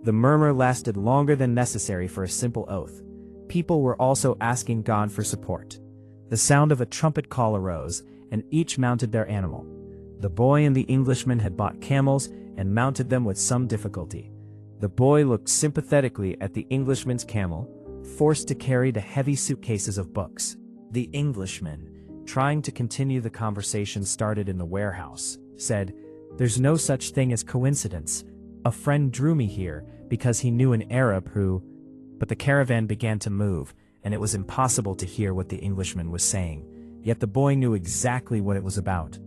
The murmur lasted longer than necessary for a simple oath. People were also asking God for support. The sound of a trumpet call arose, and each mounted their animal. The boy and the Englishman had bought camels and mounted them with some difficulty. The boy looked sympathetically at the Englishman's camel, forced to carry the heavy suitcases of books. The Englishman, trying to continue the conversation started in the warehouse, said, "There's no such thing as coincidence. A friend drew me here because he knew an Arab who—" But the caravan began to move, and it was impossible to hear what the Englishman was saying. Yet the boy knew exactly what it was about.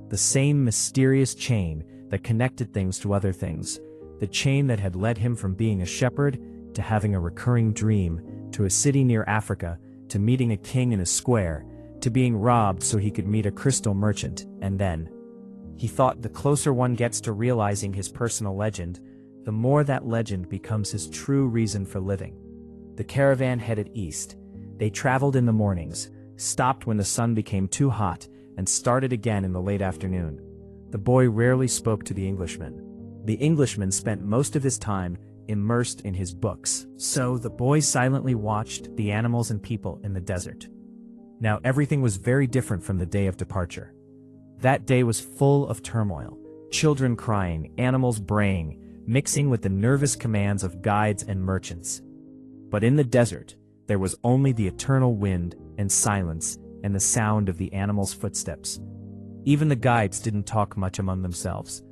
The same mysterious chain that connected things to other things. The chain that had led him from being a shepherd to having a recurring dream, to a city near Africa, to meeting a king in a square, to being robbed so he could meet a crystal merchant, and then. He thought the closer one gets to realizing his personal legend, the more that legend becomes his true reason for living. The caravan headed east. They traveled in the mornings, stopped when the sun became too hot, and started again in the late afternoon. The boy rarely spoke to the Englishman. The Englishman spent most of his time immersed in his books, so the boy silently watched the animals and people in the desert. Now everything was very different from the day of departure. That day was full of turmoil, children crying, animals braying, mixing with the nervous commands of guides and merchants. But in the desert, there was only the eternal wind and silence and the sound of the animals' footsteps. Even the guides didn't talk much among themselves.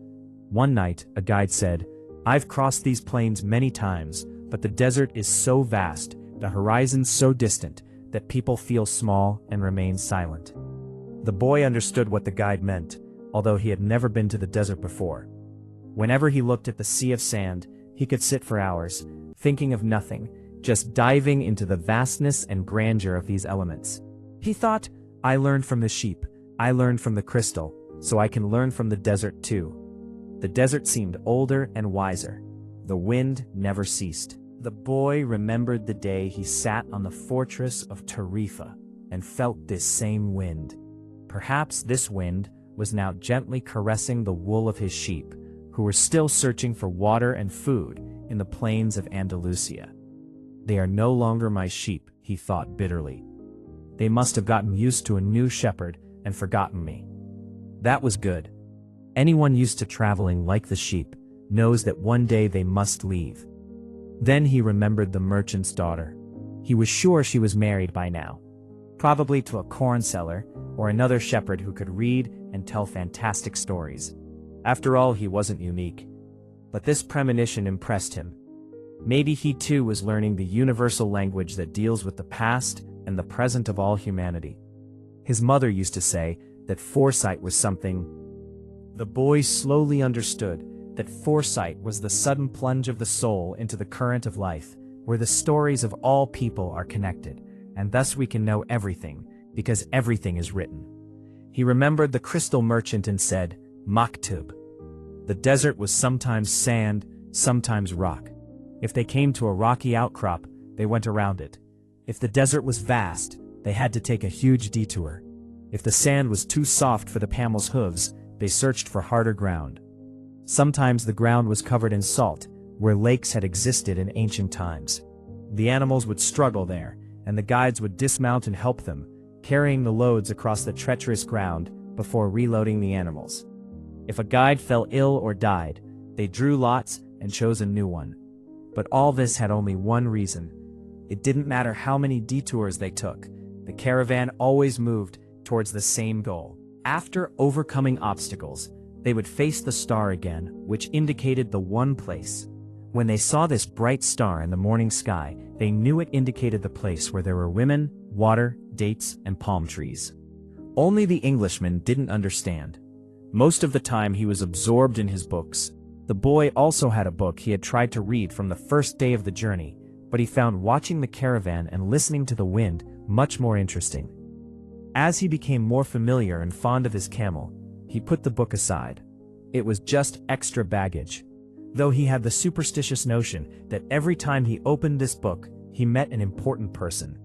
One night, a guide said, "I've crossed these plains many times, but the desert is so vast, the horizon so distant, that people feel small and remain silent." The boy understood what the guide meant, although he had never been to the desert before. Whenever he looked at the sea of sand, he could sit for hours, thinking of nothing, just diving into the vastness and grandeur of these elements. He thought, "I learned from the sheep, I learned from the crystal, so I can learn from the desert too." The desert seemed older and wiser. The wind never ceased. The boy remembered the day he sat on the fortress of Tarifa and felt this same wind. Perhaps this wind was now gently caressing the wool of his sheep, who were still searching for water and food in the plains of Andalusia. "They are no longer my sheep," he thought bitterly. "They must have gotten used to a new shepherd and forgotten me." That was good. Anyone used to traveling like the sheep knows that one day they must leave. Then he remembered the merchant's daughter. He was sure she was married by now, probably to a corn seller or another shepherd who could read and tell fantastic stories. After all, he wasn't unique. But this premonition impressed him. Maybe he too was learning the universal language that deals with the past and the present of all humanity. His mother used to say that foresight was something. The boy slowly understood that foresight was the sudden plunge of the soul into the current of life, where the stories of all people are connected, and thus we can know everything, because everything is written. He remembered the crystal merchant and said, "Maktub." The desert was sometimes sand, sometimes rock. If they came to a rocky outcrop, they went around it. If the desert was vast, they had to take a huge detour. If the sand was too soft for the camel's hooves, they searched for harder ground. Sometimes the ground was covered in salt, where lakes had existed in ancient times. The animals would struggle there, and the guides would dismount and help them, carrying the loads across the treacherous ground before reloading the animals. If a guide fell ill or died, they drew lots and chose a new one. But all this had only one reason. It didn't matter how many detours they took, the caravan always moved towards the same goal. After overcoming obstacles, they would face the star again, which indicated the one place. When they saw this bright star in the morning sky, they knew it indicated the place where there were women, water, dates, and palm trees. Only the Englishman didn't understand. Most of the time he was absorbed in his books. The boy also had a book he had tried to read from the first day of the journey, but he found watching the caravan and listening to the wind much more interesting. As he became more familiar and fond of his camel, he put the book aside. It was just extra baggage. Though he had the superstitious notion that every time he opened this book, he met an important person.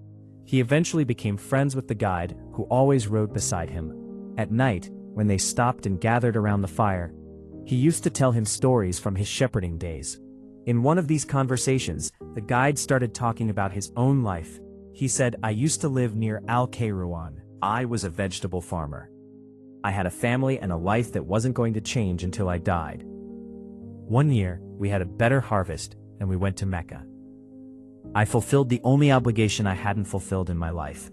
He eventually became friends with the guide, who always rode beside him. At night, when they stopped and gathered around the fire, he used to tell him stories from his shepherding days. In one of these conversations, the guide started talking about his own life. He said, "I used to live near Al-Kairouan. I was a vegetable farmer. I had a family and a life that wasn't going to change until I died. One year, we had a better harvest, and we went to Mecca. I fulfilled the only obligation I hadn't fulfilled in my life.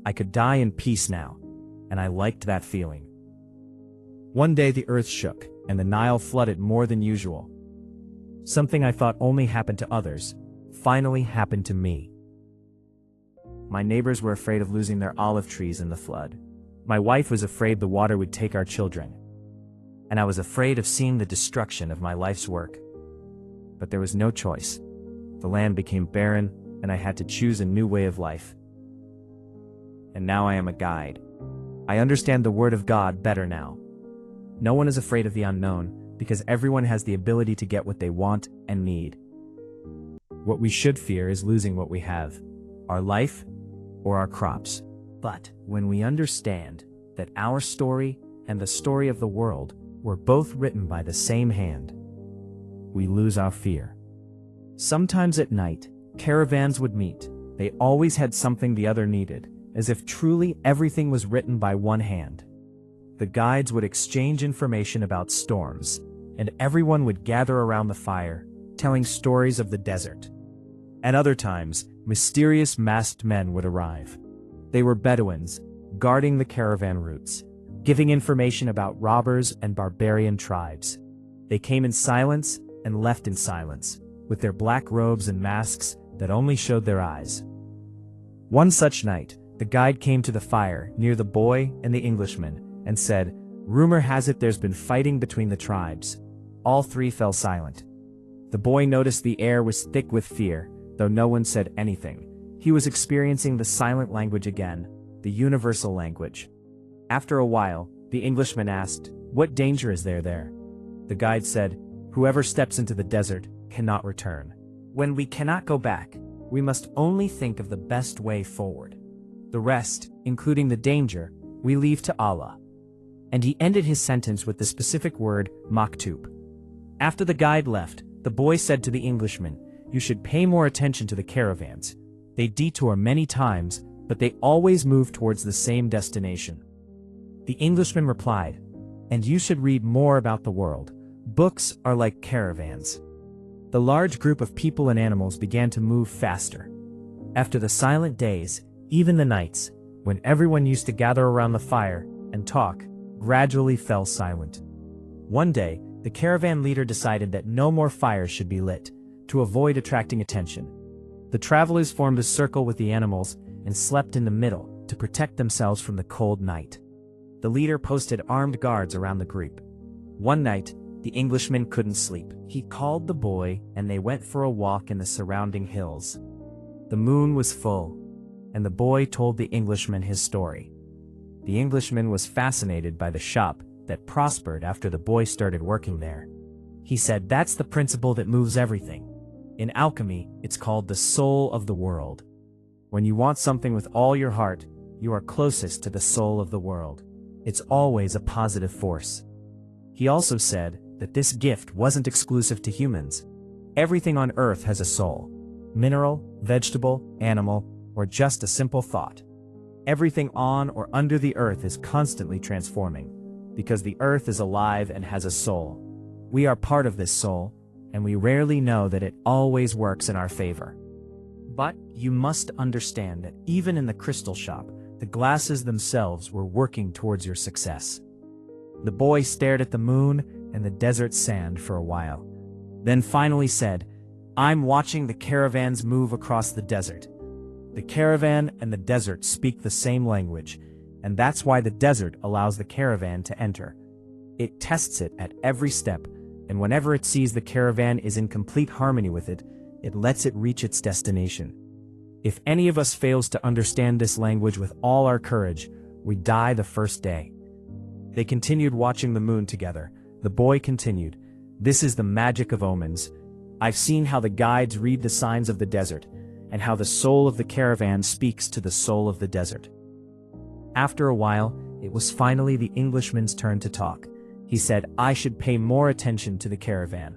I could die in peace now, and I liked that feeling. One day the earth shook, and the Nile flooded more than usual. Something I thought only happened to others, finally happened to me. My neighbors were afraid of losing their olive trees in the flood. My wife was afraid the water would take our children. And I was afraid of seeing the destruction of my life's work. But there was no choice. The land became barren, and I had to choose a new way of life. And now I am a guide. I understand the word of God better now. No one is afraid of the unknown, because everyone has the ability to get what they want and need. What we should fear is losing what we have, our life or our crops. But when we understand that our story and the story of the world were both written by the same hand, we lose our fear. Sometimes at night, caravans would meet. They always had something the other needed, as if truly everything was written by one hand. The guides would exchange information about storms, and everyone would gather around the fire, telling stories of the desert. At other times, mysterious masked men would arrive. They were Bedouins, guarding the caravan routes, giving information about robbers and barbarian tribes. They came in silence and left in silence, with their black robes and masks that only showed their eyes. One such night, the guide came to the fire near the boy and the Englishman and said, "Rumor has it there's been fighting between the tribes." All three fell silent. The boy noticed the air was thick with fear, though no one said anything. He was experiencing the silent language again, the universal language. After a while, the Englishman asked, "What danger is there?" The guide said, "Whoever steps into the desert cannot return. When we cannot go back, we must only think of the best way forward. The rest, including the danger, we leave to Allah." And he ended his sentence with the specific word, maktub. After the guide left, the boy said to the Englishman, "You should pay more attention to the caravans. They detour many times, but they always move towards the same destination." The Englishman replied, "And you should read more about the world. Books are like caravans." The large group of people and animals began to move faster. After the silent days, even the nights, when everyone used to gather around the fire and talk, gradually fell silent. One day, the caravan leader decided that no more fires should be lit, to avoid attracting attention. The travelers formed a circle with the animals and slept in the middle to protect themselves from the cold night. The leader posted armed guards around the group. One night, the Englishman couldn't sleep. He called the boy and they went for a walk in the surrounding hills. The moon was full, and the boy told the Englishman his story. The Englishman was fascinated by the shop that prospered after the boy started working there. He said, "That's the principle that moves everything. In alchemy, it's called the soul of the world. When you want something with all your heart, you are closest to the soul of the world. It's always a positive force." He also said that this gift wasn't exclusive to humans. Everything on earth has a soul. Mineral, vegetable, animal, or just a simple thought. Everything on or under the earth is constantly transforming, because the earth is alive and has a soul. We are part of this soul, and we rarely know that it always works in our favor. But you must understand that even in the crystal shop, the glasses themselves were working towards your success. The boy stared at the moon and the desert sand for a while, then finally said, "I'm watching the caravans move across the desert. The caravan and the desert speak the same language, and that's why the desert allows the caravan to enter. It tests it at every step, and whenever it sees the caravan is in complete harmony with it, it lets it reach its destination. If any of us fails to understand this language with all our courage, we die the first day." They continued watching the moon together. The boy continued, "This is the magic of omens. I've seen how the guides read the signs of the desert, and how the soul of the caravan speaks to the soul of the desert." After a while, it was finally the Englishman's turn to talk. He said, "I should pay more attention to the caravan,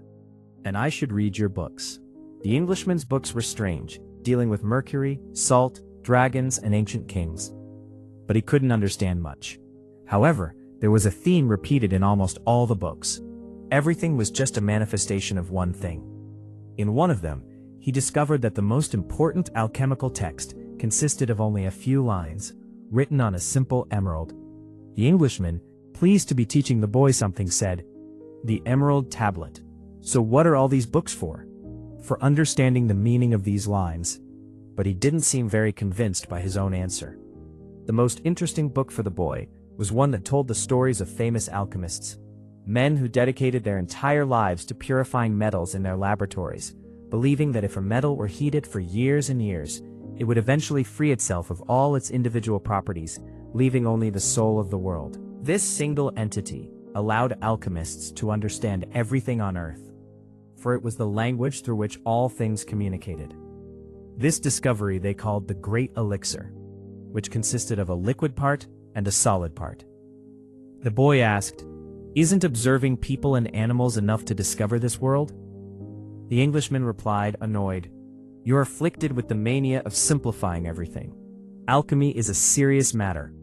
and I should read your books." The Englishman's books were strange, dealing with Mercury, salt, dragons, and ancient kings. But he couldn't understand much. However, there was a theme repeated in almost all the books. Everything was just a manifestation of one thing. In one of them, he discovered that the most important alchemical text consisted of only a few lines, written on a simple emerald. The Englishman, pleased to be teaching the boy something, said, "The Emerald Tablet. So what are all these books for?" "For understanding the meaning of these lines." But he didn't seem very convinced by his own answer. The most interesting book for the boy was one that told the stories of famous alchemists, men who dedicated their entire lives to purifying metals in their laboratories, believing that if a metal were heated for years and years, it would eventually free itself of all its individual properties, leaving only the soul of the world. This single entity allowed alchemists to understand everything on earth, for it was the language through which all things communicated. This discovery they called the Great Elixir, which consisted of a liquid part and a solid part. The boy asked, "Isn't observing people and animals enough to discover this world?" The Englishman replied, annoyed, "You're afflicted with the mania of simplifying everything. Alchemy is a serious matter.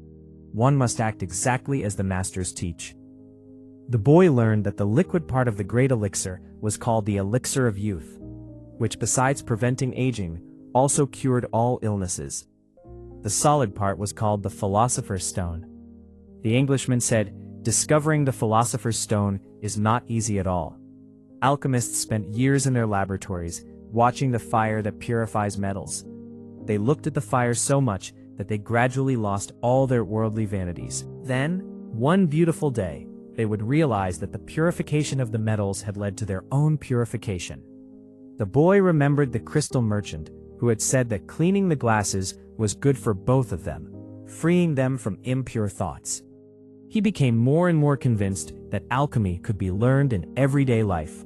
One must act exactly as the masters teach." The boy learned that the liquid part of the Great Elixir was called the Elixir of Youth, which besides preventing aging, also cured all illnesses. The solid part was called the Philosopher's Stone. The Englishman said, "Discovering the Philosopher's Stone is not easy at all. Alchemists spent years in their laboratories, watching the fire that purifies metals. They looked at the fire so much that they gradually lost all their worldly vanities. Then, one beautiful day, they would realize that the purification of the metals had led to their own purification." The boy remembered the crystal merchant, who had said that cleaning the glasses was good for both of them, freeing them from impure thoughts. He became more and more convinced that alchemy could be learned in everyday life.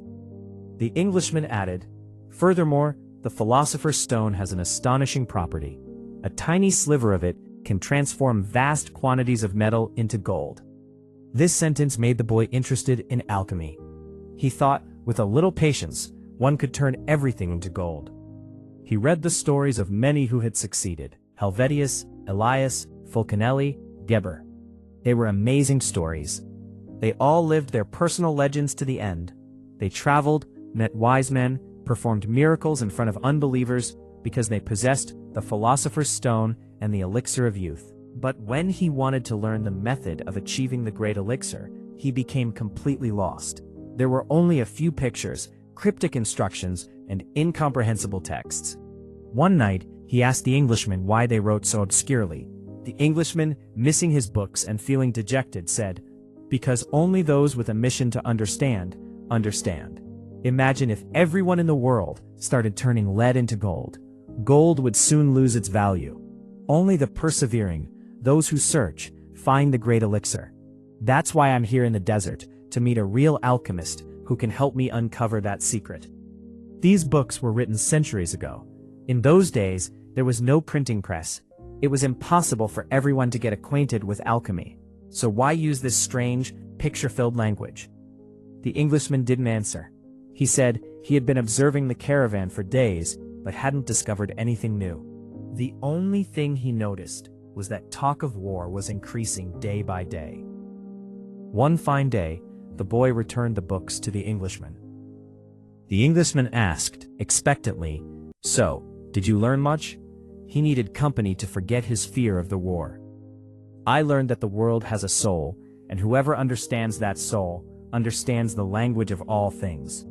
The Englishman added, "Furthermore, the Philosopher's Stone has an astonishing property. A tiny sliver of it can transform vast quantities of metal into gold." This sentence made the boy interested in alchemy. He thought, with a little patience, one could turn everything into gold. He read the stories of many who had succeeded: Helvetius, Elias, Fulcanelli, Geber. They were amazing stories. They all lived their personal legends to the end. They traveled, met wise men, performed miracles in front of unbelievers because they possessed the Philosopher's Stone and the Elixir of Youth. But when he wanted to learn the method of achieving the Great Elixir, he became completely lost. There were only a few pictures, cryptic instructions, and incomprehensible texts. One night, he asked the Englishman why they wrote so obscurely. The Englishman, missing his books and feeling dejected, said, "Because only those with a mission to understand, understand. Imagine if everyone in the world started turning lead into gold. Gold would soon lose its value. Only the persevering, those who search, find the Great Elixir. That's why I'm here in the desert, to meet a real alchemist who can help me uncover that secret." These books were written centuries ago. In those days, there was no printing press. It was impossible for everyone to get acquainted with alchemy. So why use this strange, picture-filled language? The Englishman didn't answer. He said he had been observing the caravan for days, but hadn't discovered anything new. The only thing he noticed was that talk of war was increasing day by day. One fine day, the boy returned the books to the Englishman. The Englishman asked, expectantly, "So, did you learn much?" He needed company to forget his fear of the war. "I learned that the world has a soul, and whoever understands that soul, understands the language of all things.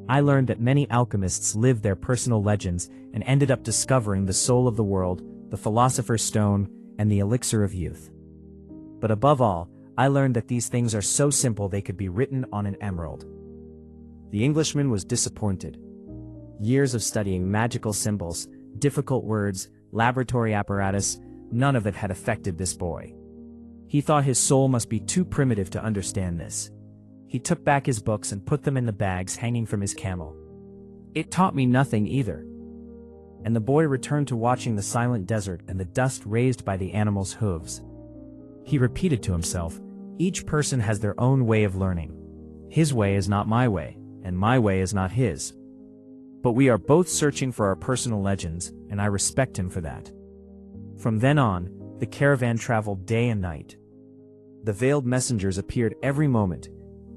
I learned that many alchemists lived their personal legends and ended up discovering the soul of the world, the philosopher's stone, and the elixir of youth. But above all, I learned that these things are so simple they could be written on an emerald." The Englishman was disappointed. Years of studying magical symbols, difficult words, laboratory apparatus, none of it had affected this boy. He thought his soul must be too primitive to understand this. He took back his books and put them in the bags hanging from his camel. "It taught me nothing either." And the boy returned to watching the silent desert and the dust raised by the animals' hooves. He repeated to himself, "Each person has their own way of learning. His way is not my way, and my way is not his. But we are both searching for our personal legends, and I respect him for that." From then on, the caravan traveled day and night. The veiled messengers appeared every moment,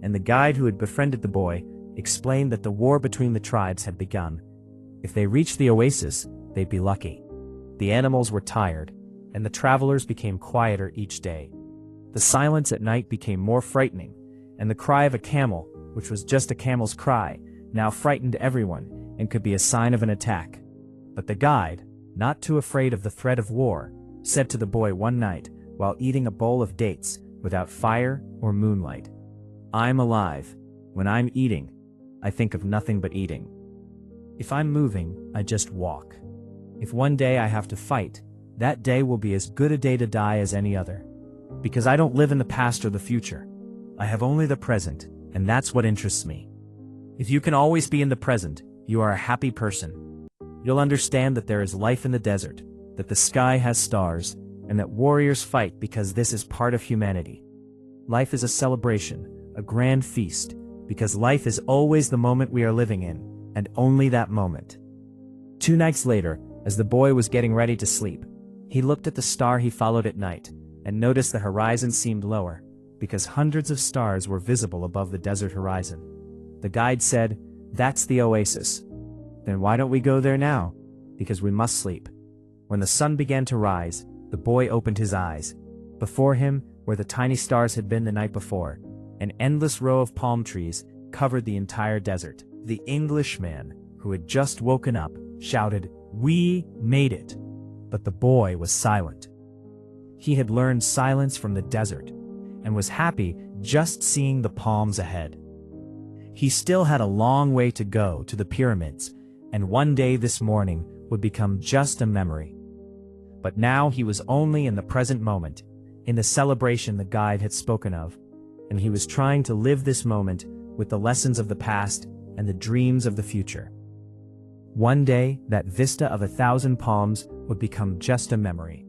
and the guide who had befriended the boy explained that the war between the tribes had begun. If they reached the oasis, they'd be lucky. The animals were tired, and the travelers became quieter each day. The silence at night became more frightening, and the cry of a camel, which was just a camel's cry, now frightened everyone and could be a sign of an attack. But the guide, not too afraid of the threat of war, said to the boy one night while eating a bowl of dates without fire or moonlight, "I'm alive. When I'm eating, I think of nothing but eating. If I'm moving, I just walk. If one day I have to fight, that day will be as good a day to die as any other. Because I don't live in the past or the future. I have only the present, and that's what interests me. If you can always be in the present, you are a happy person. You'll understand that there is life in the desert, that the sky has stars, and that warriors fight because this is part of humanity. Life is a celebration, a grand feast, because life is always the moment we are living in, and only that moment." 2 nights later, as the boy was getting ready to sleep, he looked at the star he followed at night, and noticed the horizon seemed lower, because hundreds of stars were visible above the desert horizon. The guide said, "That's the oasis." "Then why don't we go there now?" "Because we must sleep." When the sun began to rise, the boy opened his eyes. Before him, where the tiny stars had been the night before, an endless row of palm trees covered the entire desert. The Englishman, who had just woken up, shouted, "We made it!" But the boy was silent. He had learned silence from the desert, and was happy just seeing the palms ahead. He still had a long way to go to the pyramids, and one day this morning would become just a memory. But now he was only in the present moment, in the celebration the guide had spoken of, and he was trying to live this moment with the lessons of the past and the dreams of the future. One day, that vista of 1,000 palms would become just a memory.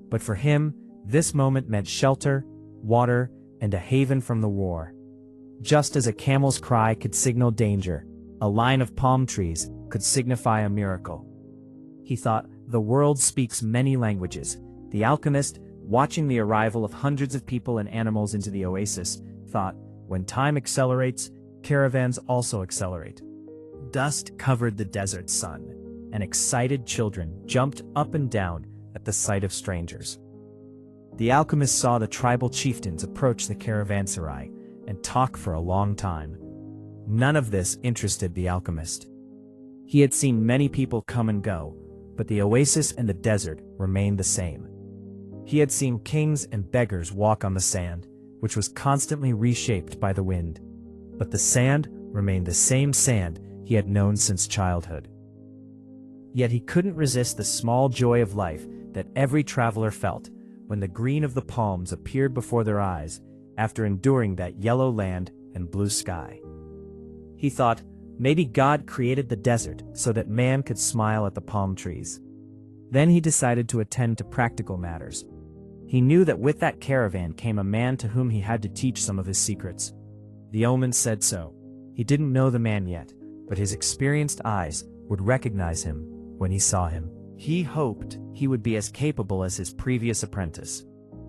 But for him, this moment meant shelter, water, and a haven from the war. Just as a camel's cry could signal danger, a line of palm trees could signify a miracle. He thought, the world speaks many languages. The alchemist, watching the arrival of hundreds of people and animals into the oasis, thought, when time accelerates, caravans also accelerate. Dust covered the desert sun, and excited children jumped up and down at the sight of strangers. The alchemist saw the tribal chieftains approach the caravanserai and talk for a long time. None of this interested the alchemist. He had seen many people come and go, but the oasis and the desert remained the same. He had seen kings and beggars walk on the sand, which was constantly reshaped by the wind. But the sand remained the same sand he had known since childhood. Yet he couldn't resist the small joy of life that every traveler felt when the green of the palms appeared before their eyes after enduring that yellow land and blue sky. He thought, maybe God created the desert so that man could smile at the palm trees. Then he decided to attend to practical matters. He knew that with that caravan came a man to whom he had to teach some of his secrets. The omen said so. He didn't know the man yet, but his experienced eyes would recognize him when he saw him. He hoped he would be as capable as his previous apprentice.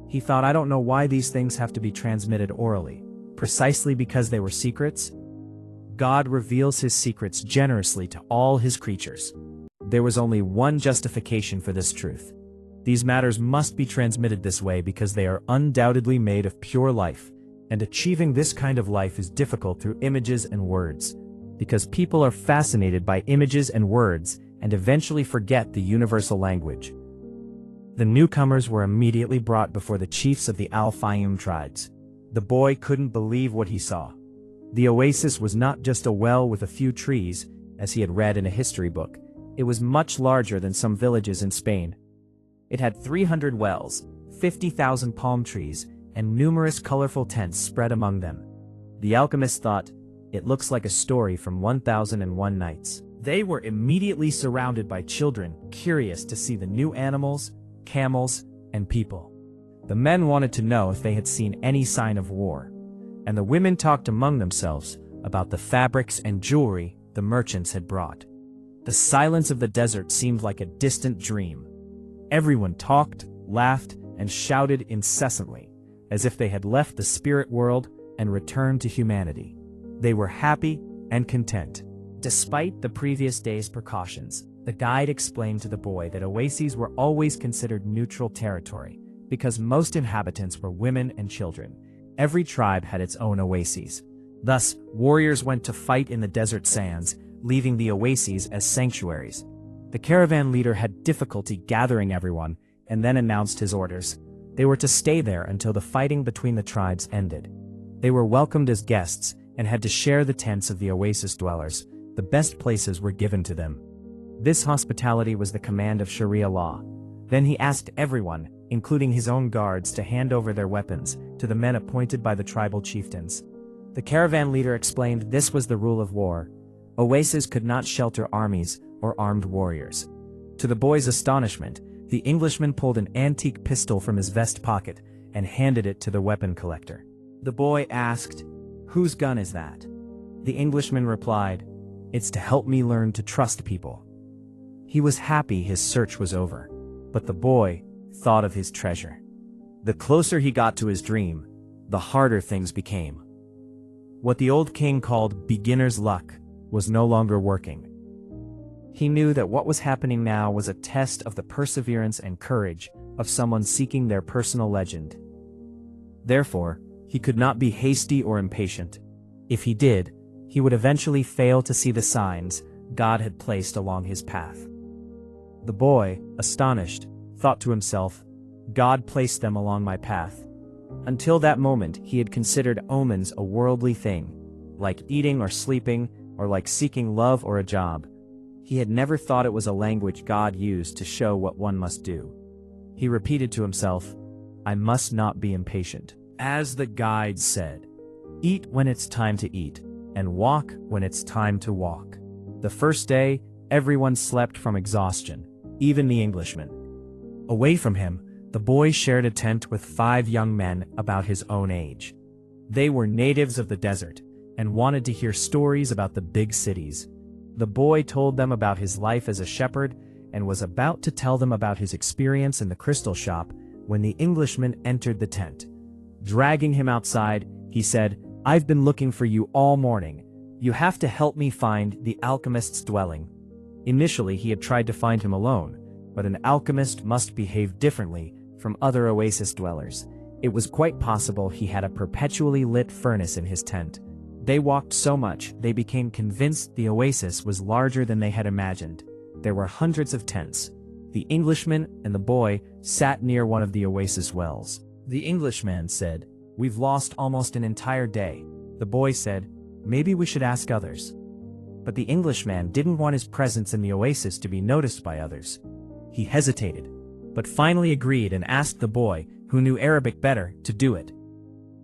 He thought, I don't know why these things have to be transmitted orally, precisely because they were secrets. God reveals his secrets generously to all his creatures. There was only one justification for this truth. These matters must be transmitted this way because they are undoubtedly made of pure life, and achieving this kind of life is difficult through images and words, because people are fascinated by images and words and eventually forget the universal language. The newcomers were immediately brought before the chiefs of the Al-Fayoum tribes. The boy couldn't believe what he saw. The oasis was not just a well with a few trees, as he had read in a history book. It was much larger than some villages in Spain. It had 300 wells, 50,000 palm trees, and numerous colorful tents spread among them. The alchemist thought, it looks like a story from 1001 Nights. They were immediately surrounded by children, curious to see the new animals, camels, and people. The men wanted to know if they had seen any sign of war, and the women talked among themselves about the fabrics and jewelry the merchants had brought. The silence of the desert seemed like a distant dream. Everyone talked, laughed, and shouted incessantly, as if they had left the spirit world and returned to humanity. They were happy and content. Despite the previous day's precautions, the guide explained to the boy that oases were always considered neutral territory, because most inhabitants were women and children. Every tribe had its own oases. Thus, warriors went to fight in the desert sands, leaving the oases as sanctuaries. The caravan leader had difficulty gathering everyone and then announced his orders. They were to stay there until the fighting between the tribes ended. They were welcomed as guests and had to share the tents of the oasis dwellers. The best places were given to them. This hospitality was the command of Sharia law. Then he asked everyone, including his own guards, to hand over their weapons to the men appointed by the tribal chieftains. The caravan leader explained this was the rule of war. Oases could not shelter armies or armed warriors. To the boy's astonishment, the Englishman pulled an antique pistol from his vest pocket and handed it to the weapon collector. The boy asked, "Whose gun is that?" The Englishman replied, "It's to help me learn to trust people." He was happy his search was over, but the boy thought of his treasure. The closer he got to his dream, the harder things became. What the old king called beginner's luck was no longer working. He knew that what was happening now was a test of the perseverance and courage of someone seeking their personal legend. Therefore, he could not be hasty or impatient. If he did, he would eventually fail to see the signs God had placed along his path. The boy, astonished, thought to himself, God placed them along my path. Until that moment, he had considered omens a worldly thing, like eating or sleeping, or like seeking love or a job. He had never thought it was a language God used to show what one must do. He repeated to himself, I must not be impatient. As the guide said, eat when it's time to eat, and walk when it's time to walk. The first day, everyone slept from exhaustion, even the Englishman. Away from him, the boy shared a tent with 5 young men about his own age. They were natives of the desert and wanted to hear stories about the big cities. The boy told them about his life as a shepherd and was about to tell them about his experience in the crystal shop when the Englishman entered the tent. Dragging him outside, he said, I've been looking for you all morning. You have to help me find the alchemist's dwelling. Initially, he had tried to find him alone, but an alchemist must behave differently from other oasis dwellers. It was quite possible he had a perpetually lit furnace in his tent. They walked so much, they became convinced the oasis was larger than they had imagined. There were hundreds of tents. The Englishman and the boy sat near one of the oasis wells. The Englishman said, We've lost almost an entire day. The boy said, Maybe we should ask others. But the Englishman didn't want his presence in the oasis to be noticed by others. He hesitated, but finally agreed and asked the boy, who knew Arabic better, to do it.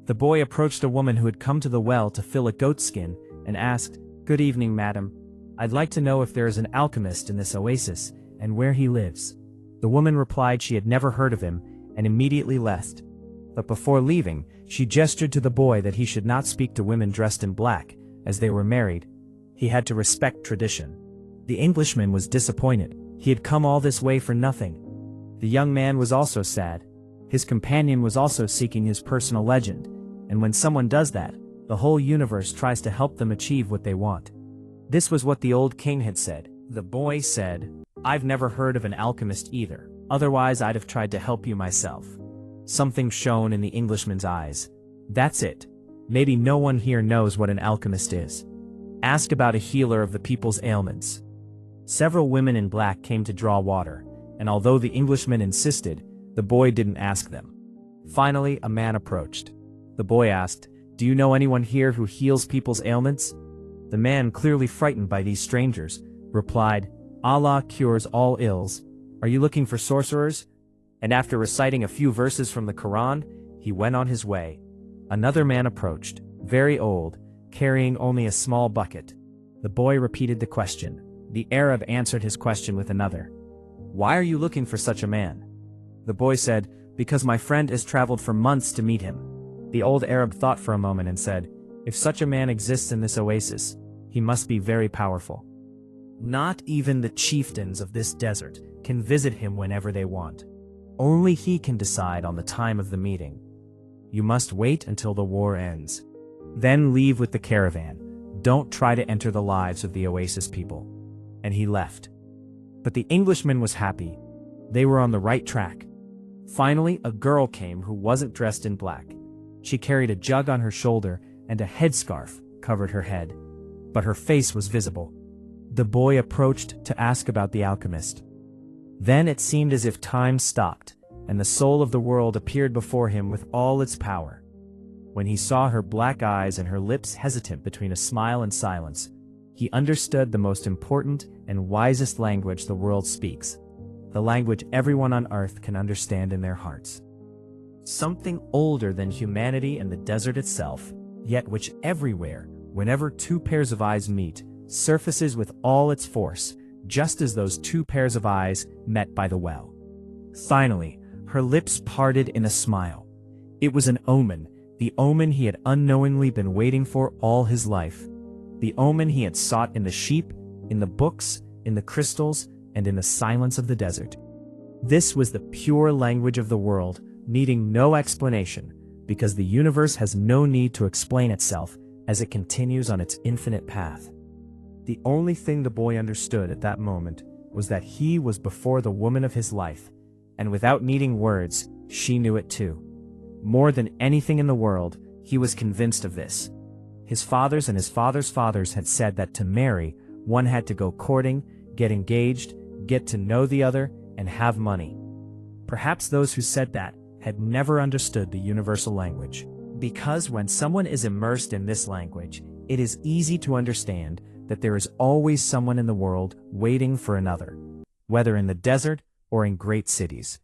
The boy approached a woman who had come to the well to fill a goatskin and asked, Good evening, madam. I'd like to know if there is an alchemist in this oasis and where he lives. The woman replied she had never heard of him and immediately left. But before leaving, she gestured to the boy that he should not speak to women dressed in black, as they were married. He had to respect tradition. The Englishman was disappointed, He had come all this way for nothing. The young man was also sad. His companion was also seeking his personal legend, and when someone does that, the whole universe tries to help them achieve what they want. This was what the old king had said. The boy said, "I've never heard of an alchemist either, otherwise I'd have tried to help you myself." Something shone in the Englishman's eyes. "That's it. Maybe no one here knows what an alchemist is. Ask about a healer of the people's ailments." Several women in black came to draw water, and although the Englishman insisted, the boy didn't ask them. Finally, a man approached. The boy asked, "Do you know anyone here who heals people's ailments?" The man, clearly frightened by these strangers, replied, "Allah cures all ills. Are you looking for sorcerers?" And after reciting a few verses from the Quran, he went on his way. Another man approached, very old, carrying only a small bucket. The boy repeated the question. The Arab answered his question with another. "Why are you looking for such a man?" The boy said, "Because my friend has traveled for months to meet him." The old Arab thought for a moment and said, "If such a man exists in this oasis, he must be very powerful. Not even the chieftains of this desert can visit him whenever they want. Only he can decide on the time of the meeting. You must wait until the war ends. Then leave with the caravan. Don't try to enter the lives of the oasis people." And he left. But the Englishman was happy. They were on the right track. Finally, a girl came who wasn't dressed in black. She carried a jug on her shoulder and a headscarf covered her head, but her face was visible. The boy approached to ask about the alchemist. Then it seemed as if time stopped, and the soul of the world appeared before him with all its power. When he saw her black eyes and her lips hesitant between a smile and silence, he understood the most important and wisest language the world speaks, the language everyone on earth can understand in their hearts. Something older than humanity and the desert itself, yet which everywhere, whenever two pairs of eyes meet, surfaces with all its force, just as those two pairs of eyes met by the well. Finally, her lips parted in a smile. It was an omen, the omen he had unknowingly been waiting for all his life. The omen he had sought in the sheep, in the books, in the crystals, and in the silence of the desert. This was the pure language of the world, needing no explanation, because the universe has no need to explain itself as it continues on its infinite path. The only thing the boy understood at that moment was that he was before the woman of his life, and without needing words, she knew it too. More than anything in the world, he was convinced of this. His fathers and his fathers' fathers had said that to marry, one had to go courting, get engaged, get to know the other, and have money. Perhaps those who said that had never understood the universal language. Because when someone is immersed in this language, it is easy to understand that there is always someone in the world waiting for another, whether in the desert or in great cities.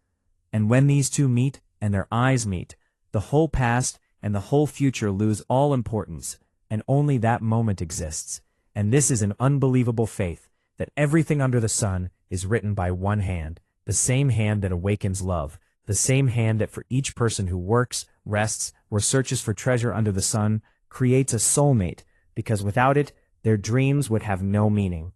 And when these two meet and their eyes meet, the whole past and the whole future lose all importance, and only that moment exists. And this is an unbelievable faith, that everything under the sun is written by one hand, the same hand that awakens love, the same hand that for each person who works, rests, or searches for treasure under the sun, creates a soulmate, because without it, their dreams would have no meaning.